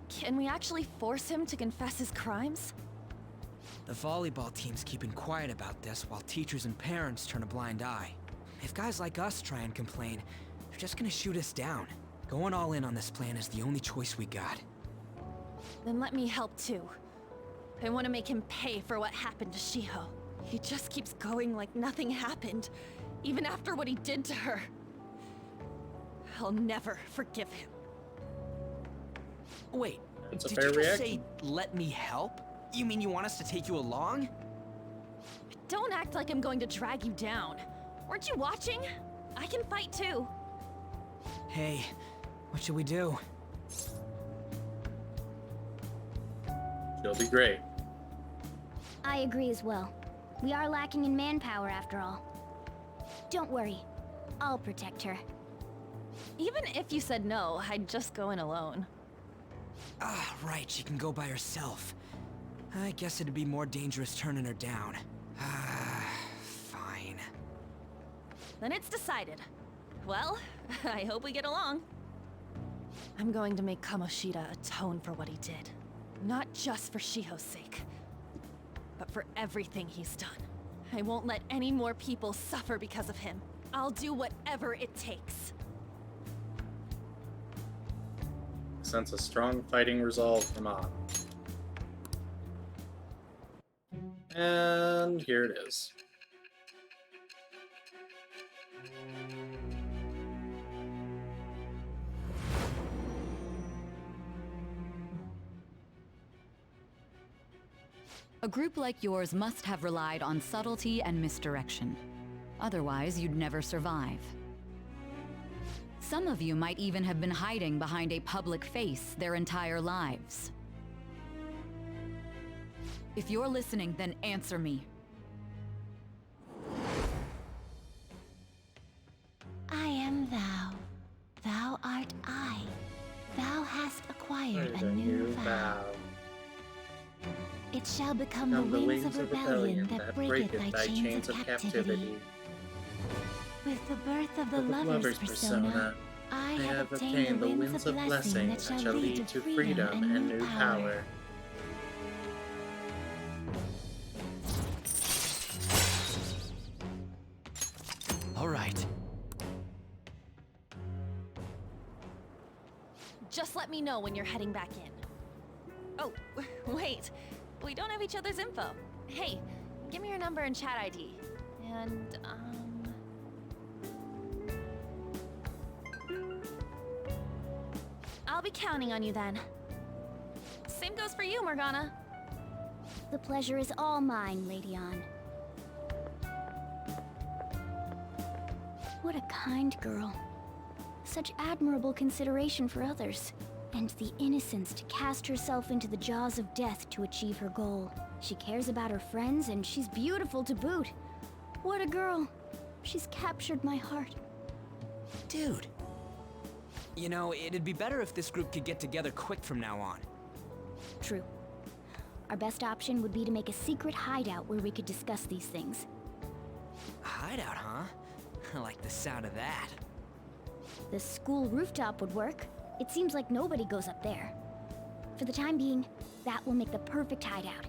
Can we actually force him to confess his crimes? The volleyball team's keeping quiet about this while teachers and parents turn a blind eye. If guys like us try and complain, they're just gonna shoot us down. Going all in on this plan is the only choice we got. Then let me help too. I want to make him pay for what happened to Shiho. He just keeps going like nothing happened, even after what he did to her. I'll never forgive him. Wait, That's a did fair you just reaction. say, let me help? You mean you want us to take you along? Don't act like I'm going to drag you down. Weren't you watching? I can fight too. Hey, what should we do? She'll be great. I agree as well. We are lacking in manpower after all. Don't worry. I'll protect her. Even if you said no, I'd just go in alone. Ah, right, she can go by herself. I guess it'd be more dangerous turning her down. Ah, fine. Then it's decided. Well, I hope we get along. I'm going to make Kamoshida atone for what he did. Not just for Shiho's sake, but for everything he's done. I won't let any more people suffer because of him. I'll do whatever it takes. Sense a strong fighting resolve from On. And here it is. A group like yours must have relied on subtlety and misdirection. Otherwise, you'd never survive. Some of you might even have been hiding behind a public face their entire lives. If you're listening, then answer me. I am thou. Thou art I. Thou hast acquired a new vow. It shall become the wings of rebellion that breaketh thy chains of captivity. With the birth of the lover's persona, I have obtained the winds of blessing that shall lead to freedom and new power. Just let me know when you're heading back in. Oh, wait. We don't have each other's info. Hey, give me your number and chat ID. And, I'll be counting on you then. Same goes for you, Morgana. The pleasure is all mine, Lady Ann. What a kind girl. Such admirable consideration for others. And the innocence to cast herself into the jaws of death to achieve her goal. She cares about her friends, and she's beautiful to boot. What a girl. She's captured my heart. Dude. You know, it'd be better if this group could get together quick from now on. True. Our best option would be to make a secret hideout where we could discuss these things. A hideout, huh? I like the sound of that. The school rooftop would work. It seems like nobody goes up there. For the time being, that will make the perfect hideout.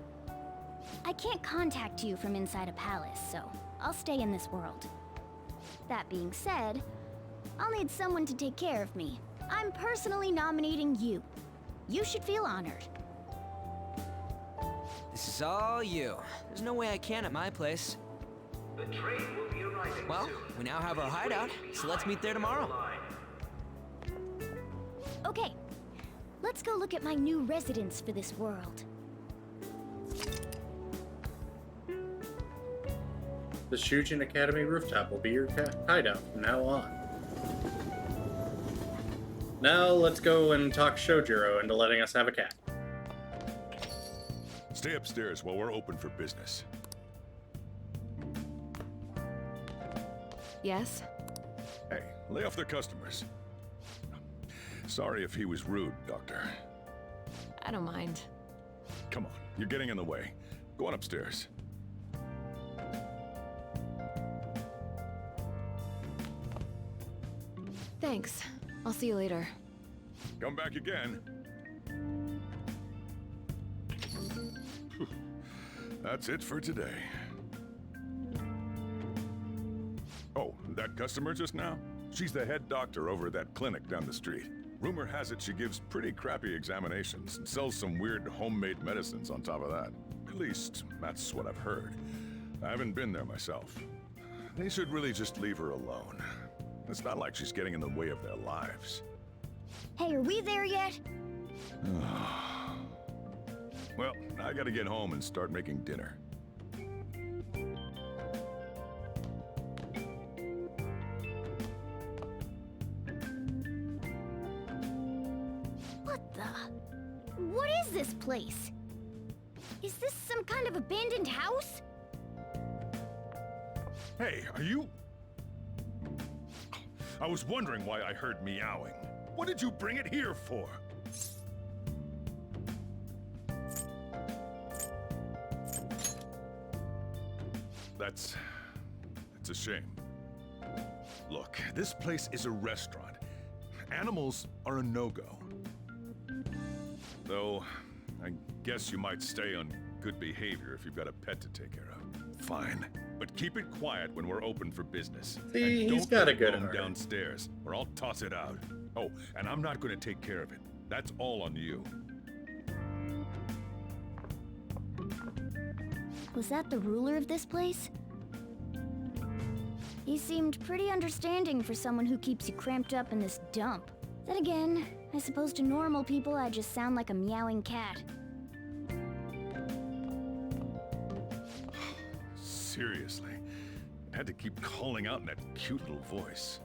I can't contact you from inside a palace, so I'll stay in this world. That being said, I'll need someone to take care of me. I'm personally nominating you. You should feel honored. This is all you. There's no way I can at my place. The train will be arriving Well, soon. we now have our hideout, so let's meet there tomorrow. Okay, let's go look at my new residence for this world. The Shujin Academy rooftop will be your hideout from now on. Now let's go and talk Shojiro into letting us have a cat. Stay upstairs while we're open for business. Yes? Hey, lay off the customers. Sorry if he was rude, Doctor. I don't mind. Come on, you're getting in the way. Go on upstairs. Thanks. I'll see you later. Come back again. That's it for today. Oh, that customer just now? She's the head doctor over at that clinic down the street. Rumor has it she gives pretty crappy examinations and sells some weird homemade medicines on top of that. At least, that's what I've heard. I haven't been there myself. They should really just leave her alone. It's not like she's getting in the way of their lives. Hey, are we there yet? Well, I gotta get home and start making dinner. What the? What is this place? Is this some kind of abandoned house? Hey, are you... I was wondering why I heard meowing. What did you bring it here for? That's a shame. Look, this place is a restaurant. Animals are a no-go. Though, I guess you might stay on good behavior if you've got a pet to take care of. Fine, but keep it quiet when we're open for business. See, and he's don't got let a it good roam heart. downstairs, or I'll toss it out. Oh, and I'm not going to take care of it. That's all on you. Was that the ruler of this place? He seemed pretty understanding for someone who keeps you cramped up in this dump. Then again, I suppose to normal people I just sound like a meowing cat. Seriously, I had to keep calling out in that cute little voice.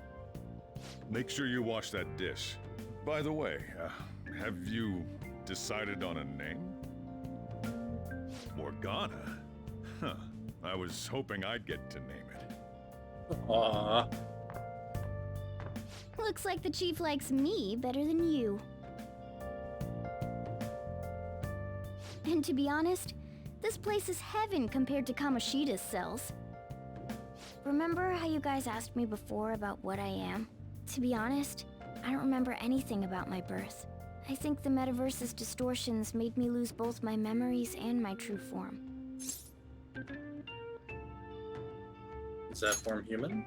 Make sure you wash that dish. By the way, have you decided on a name? Morgana? Huh. I was hoping I'd get to name it. Aww. Looks like the chief likes me better than you. And to be honest, this place is heaven compared to Kamoshida's cells. Remember how you guys asked me before about what I am? To be honest, I don't remember anything about my birth. I think the metaverse's distortions made me lose both my memories and my true form. Is that form human?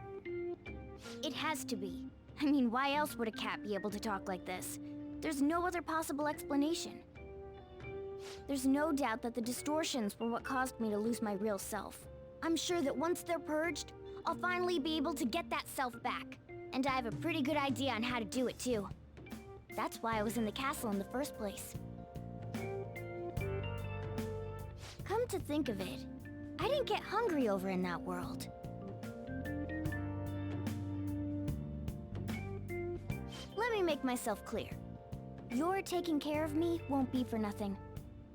It has to be. I mean, why else would a cat be able to talk like this? There's no other possible explanation. There's no doubt that the distortions were what caused me to lose my real self. I'm sure that once they're purged, I'll finally be able to get that self back. And I have a pretty good idea on how to do it too. That's why I was in the castle in the first place. Come to think of it, I didn't get hungry over in that world. Let me make myself clear. Your taking care of me won't be for nothing.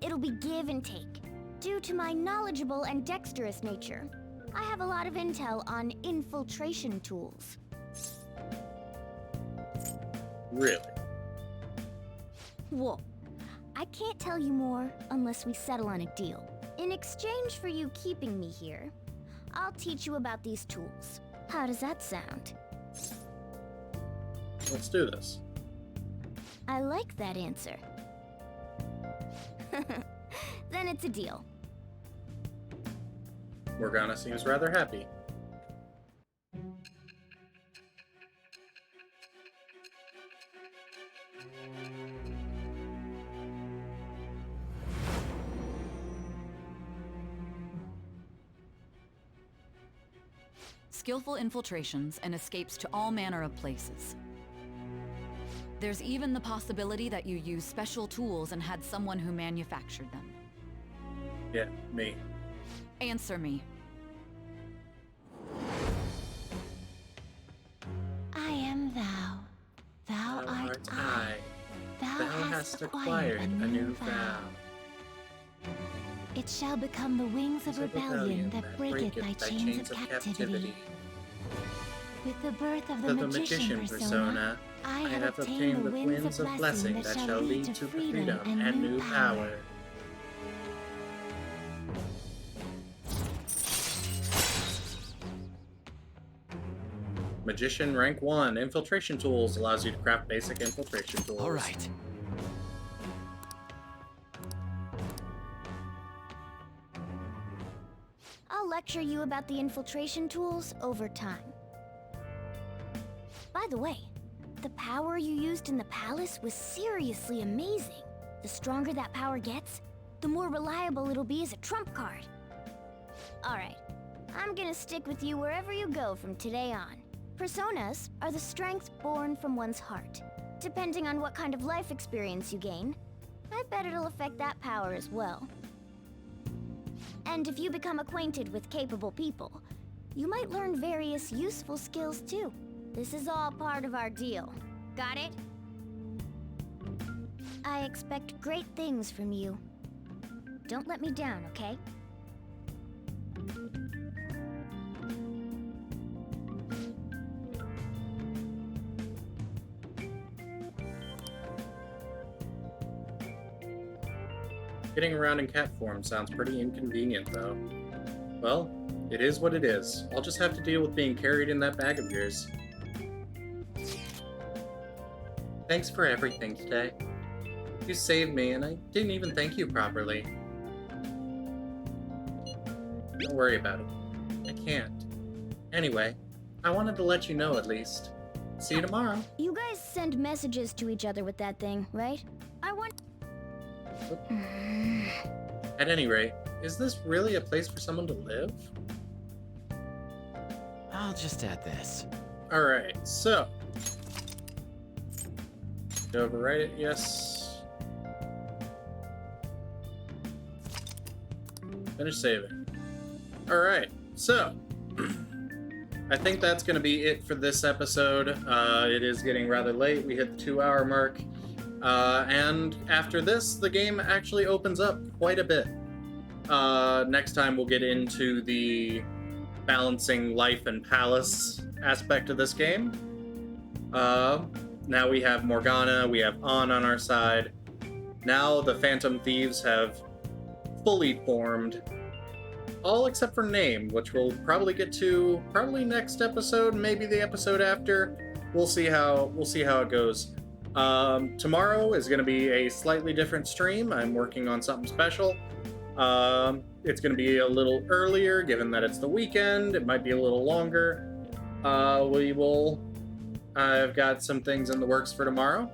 It'll be give and take. Due to my knowledgeable and dexterous nature, I have a lot of intel on infiltration tools. Really? Whoa. I can't tell you more unless we settle on a deal. In exchange for you keeping me here, I'll teach you about these tools. How does that sound? Let's do this. I like that answer. Then it's a deal. Morgana seems rather happy. Skillful infiltrations and escapes to all manner of places. There's even the possibility that you used special tools and had someone who manufactured them. Yeah, me. Answer me. I am thou. Thou art I. Thou hast acquired a new vow. It shall become the wings of rebellion that breaketh thy chains of captivity. With the birth of the magician persona, I have obtained the winds of blessing that shall lead to freedom and new power. Magician rank 1. Infiltration tools allows you to craft basic infiltration tools. All right. I'll lecture you about the infiltration tools over time. By the way, the power you used in the palace was seriously amazing. The stronger that power gets, the more reliable it'll be as a trump card. Alright, I'm gonna stick with you wherever you go from today on. Personas are the strength born from one's heart. Depending on what kind of life experience you gain, I bet it'll affect that power as well. And if you become acquainted with capable people, you might learn various useful skills too. This is all part of our deal. Got it? I expect great things from you. Don't let me down, okay? Getting around in cat form sounds pretty inconvenient, though. Well, it is what it is. I'll just have to deal with being carried in that bag of yours. Thanks for everything today. You saved me, and I didn't even thank you properly. Don't worry about it. I can't. Anyway, I wanted to let you know at least. See you tomorrow. You guys send messages to each other with that thing, right? I want... At any rate, is this really a place for someone to live? I'll just add this. Alright, so... Overwrite it, yes. Finish saving. Alright, so... I think that's going to be it for this episode. It is getting rather late. We hit the 2-hour mark. And after this, the game actually opens up quite a bit. Next time we'll get into the balancing life and palace aspect of this game. Now we have Morgana, we have on our side. Now the Phantom Thieves have fully formed. All except for name, which we'll probably get to next episode, maybe the episode after. We'll see how it goes. Tomorrow is going to be a slightly different stream. I'm working on something special. It's going to be a little earlier, given that it's the weekend. It might be a little longer. I've got some things in the works for tomorrow.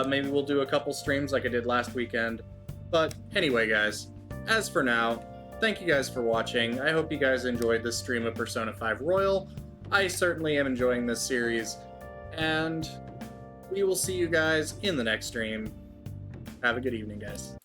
Maybe we'll do a couple streams like I did last weekend. But anyway, guys, as for now, thank you guys for watching. I hope you guys enjoyed this stream of Persona 5 Royal. I certainly am enjoying this series, and we will see you guys in the next stream. Have a good evening, guys.